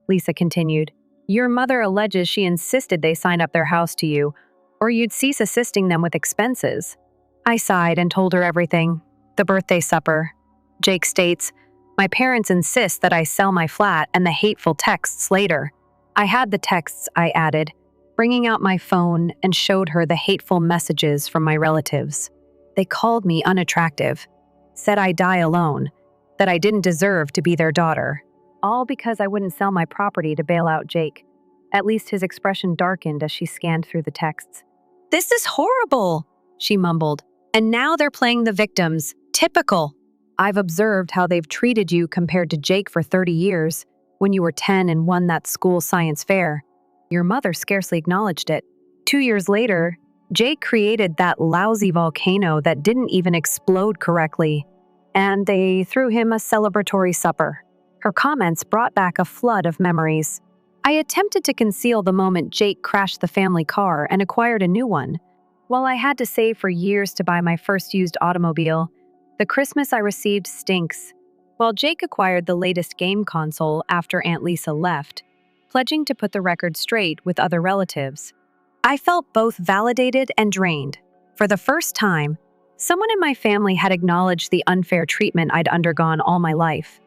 Lisa continued. Your mother alleges she insisted they sign up their house to you, or you'd cease assisting them with expenses. I sighed and told her everything. The birthday supper. Jake states, my parents insist that I sell my flat and the hateful texts later. I had the texts, I added, bringing out my phone and showed her the hateful messages from my relatives. They called me unattractive, said I die alone, that I didn't deserve to be their daughter, all because I wouldn't sell my property to bail out Jake. At least his expression darkened as she scanned through the texts. This is horrible, she mumbled. And now they're playing the victims. Typical. I've observed how they've treated you compared to Jake for 30 years, when you were 10 and won that school science fair. Your mother scarcely acknowledged it. 2 years later, Jake created that lousy volcano that didn't even explode correctly, and they threw him a celebratory supper. Her comments brought back a flood of memories. I attempted to conceal the moment Jake crashed the family car and acquired a new one. While I had to save for years to buy my first used automobile, the Christmas I received stinks. While Jake acquired the latest game console after Aunt Lisa left, pledging to put the record straight with other relatives, I felt both validated and drained. For the first time, someone in my family had acknowledged the unfair treatment I'd undergone all my life.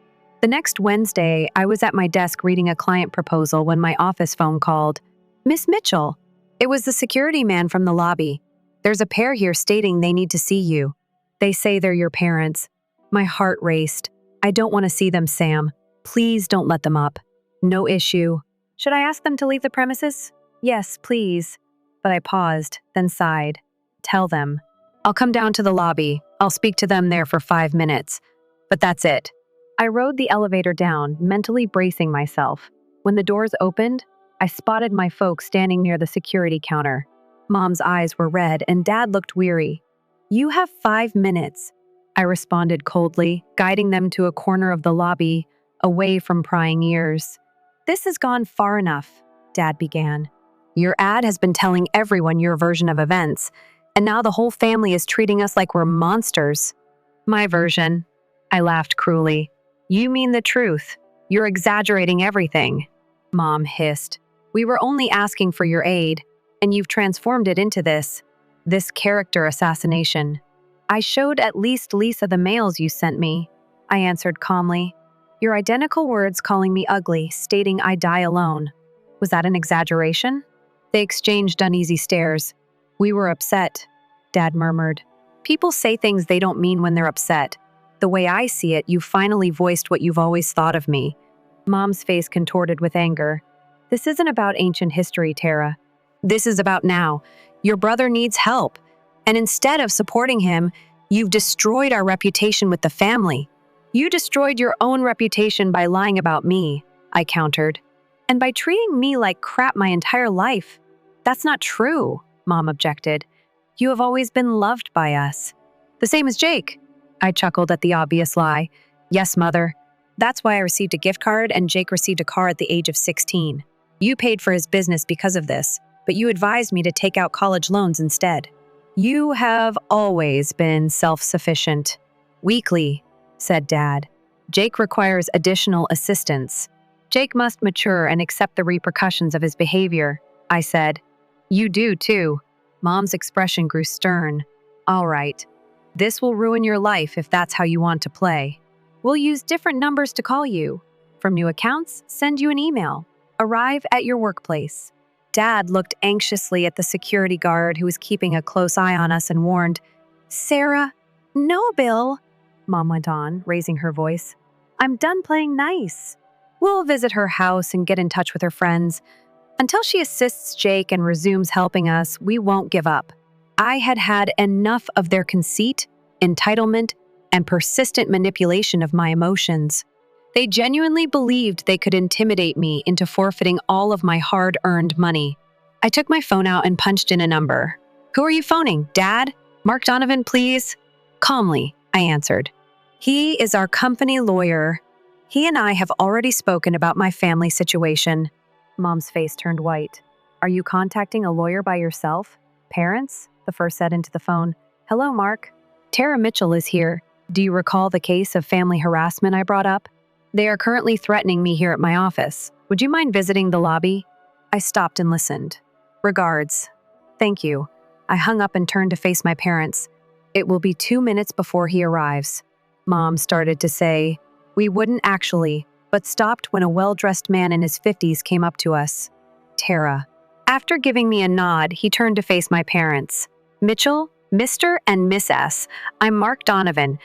The next Wednesday, I was at my desk reading a client proposal when my office phone called. Miss Mitchell. It was the security man from the lobby. There's a pair here stating they need to see you. They say they're your parents. My heart raced. I don't want to see them, Sam. Please don't let them up. No issue. Should I ask them to leave the premises? Yes, please. But I paused, then sighed. Tell them. I'll come down to the lobby. I'll speak to them there for 5 minutes. But that's it. I rode the elevator down, mentally bracing myself. When the doors opened, I spotted my folks standing near the security counter. Mom's eyes were red and Dad looked weary. You have 5 minutes, I responded coldly, guiding them to a corner of the lobby, away from prying ears. This has gone far enough, Dad began. Your ad has been telling everyone your version of events, and now the whole family is treating us like we're monsters. My version. I laughed cruelly. You mean the truth. You're exaggerating everything. Mom hissed. We were only asking for your aid, and you've transformed it into this character assassination. I showed at least Lisa the mails you sent me, I answered calmly. Your identical words calling me ugly, stating I die alone. Was that an exaggeration? They exchanged uneasy stares. We were upset, Dad murmured. People say things they don't mean when they're upset. The way I see it, you finally voiced what you've always thought of me. Mom's face contorted with anger. This isn't about ancient history, Tara. This is about now. Your brother needs help. And instead of supporting him, you've destroyed our reputation with the family. You destroyed your own reputation by lying about me, I countered. And by treating me like crap my entire life. That's not true, Mom objected. You have always been loved by us. The same as Jake. I chuckled at the obvious lie. Yes, Mother. That's why I received a gift card and Jake received a car at the age of 16. You paid for his business because of this, but you advised me to take out college loans instead. You have always been self-sufficient. Weakly, said Dad. Jake requires additional assistance. Jake must mature and accept the repercussions of his behavior, I said. You do, too. Mom's expression grew stern. All right. This will ruin your life if that's how you want to play. We'll use different numbers to call you. From new accounts, send you an email. Arrive at your workplace. Dad looked anxiously at the security guard who was keeping a close eye on us and warned, Sarah, no, Bill, Mom went on, raising her voice. I'm done playing nice. We'll visit her house and get in touch with her friends. Until she assists Jake and resumes helping us, we won't give up. I had had enough of their conceit, entitlement, and persistent manipulation of my emotions. They genuinely believed they could intimidate me into forfeiting all of my hard-earned money. I took my phone out and punched in a number. Who are you phoning, Dad? Mark Donovan, please? Calmly, I answered. He is our company lawyer. He and I have already spoken about my family situation. Mom's face turned white. Are you contacting a lawyer by yourself? Parents? The first said into the phone. Hello, Mark. Tara Mitchell is here. Do you recall the case of family harassment I brought up? They are currently threatening me here at my office. Would you mind visiting the lobby? I stopped and listened. Regards. Thank you. I hung up and turned to face my parents. It will be 2 minutes before he arrives. Mom started to say, we wouldn't actually, but stopped when a well-dressed man in his 50s came up to us. Tara. After giving me a nod, he turned to face my parents. Mitchell, Mr. and Miss S. I'm Mark Donovan,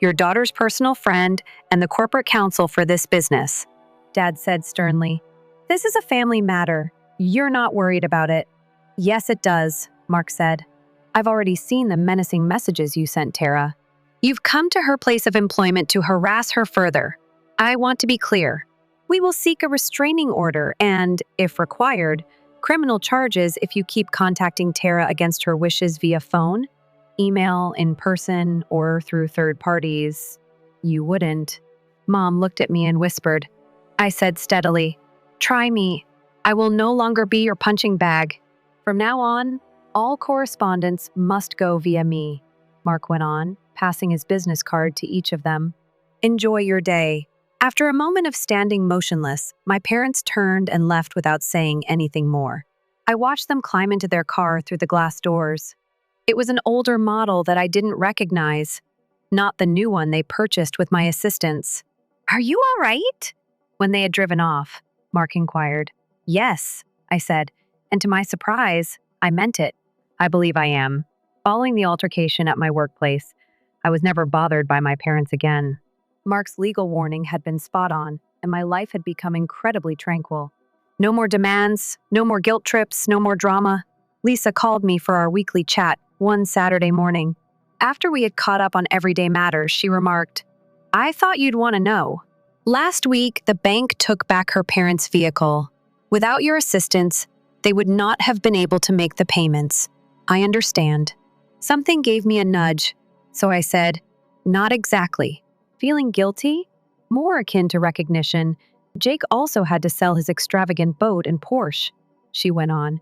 your daughter's personal friend and the corporate counsel for this business. Dad said sternly, This is a family matter. You're not worried about it. Yes, it does, Mark said. I've already seen the menacing messages you sent, Tara. You've come to her place of employment to harass her further. I want to be clear. We will seek a restraining order and, if required, criminal charges if you keep contacting Tara against her wishes via phone, email, in person, or through third parties. You wouldn't. Mom looked at me and whispered. I said steadily, Try me. I will no longer be your punching bag. From now on, all correspondence must go via me, Mark went on, passing his business card to each of them. Enjoy your day. After a moment of standing motionless, my parents turned and left without saying anything more. I watched them climb into their car through the glass doors. It was an older model that I didn't recognize, not the new one they purchased with my assistance. "Are you all right?" When they had driven off, Mark inquired. "Yes," I said, and to my surprise, I meant it. "I believe I am." Following the altercation at my workplace, I was never bothered by my parents again. Mark's legal warning had been spot on, and my life had become incredibly tranquil. No more demands, no more guilt trips, no more drama. Lisa called me for our weekly chat one Saturday morning. After we had caught up on everyday matters, she remarked, "I thought you'd want to know. Last week, the bank took back her parents' vehicle. Without your assistance, they would not have been able to make the payments. I understand." Something gave me a nudge, so I said, "Not exactly." Feeling guilty? More akin to recognition, Jake also had to sell his extravagant boat and Porsche, she went on.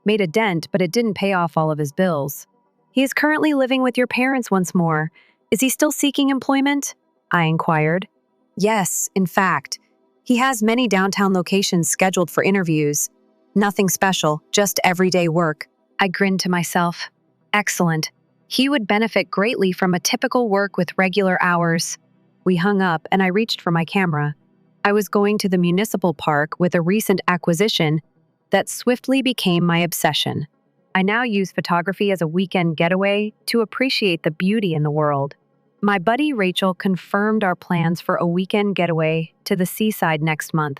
Made a dent, but it didn't pay off all of his bills. He is currently living with your parents once more. Is he still seeking employment? I inquired. Yes, in fact. He has many downtown locations scheduled for interviews. Nothing special, just everyday work. I grinned to myself. Excellent. He would benefit greatly from a typical work with regular hours. We hung up and I reached for my camera. I was going to the municipal park with a recent acquisition that swiftly became my obsession. I now use photography as a weekend getaway to appreciate the beauty in the world. My buddy Rachel confirmed our plans for a weekend getaway to the seaside next month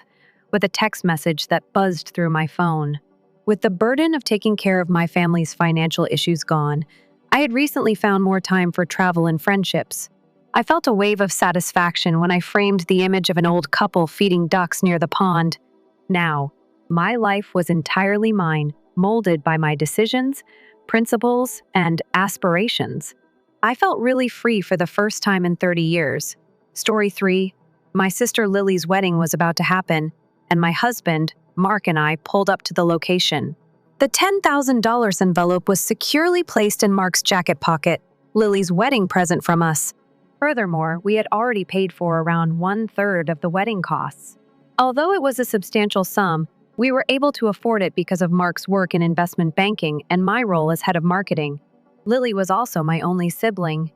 with a text message that buzzed through my phone. With the burden of taking care of my family's financial issues gone, I had recently found more time for travel and friendships. I felt a wave of satisfaction when I framed the image of an old couple feeding ducks near the pond. Now, my life was entirely mine, molded by my decisions, principles, and aspirations. I felt really free for the first time in 30 years. Story 3. My sister Lily's wedding was about to happen, and my husband, Mark, and I pulled up to the location. The $10,000 envelope was securely placed in Mark's jacket pocket, Lily's wedding present from us. Furthermore, we had already paid for around 1/3 of the wedding costs. Although it was a substantial sum, we were able to afford it because of Mark's work in investment banking and my role as head of marketing. Lily was also my only sibling,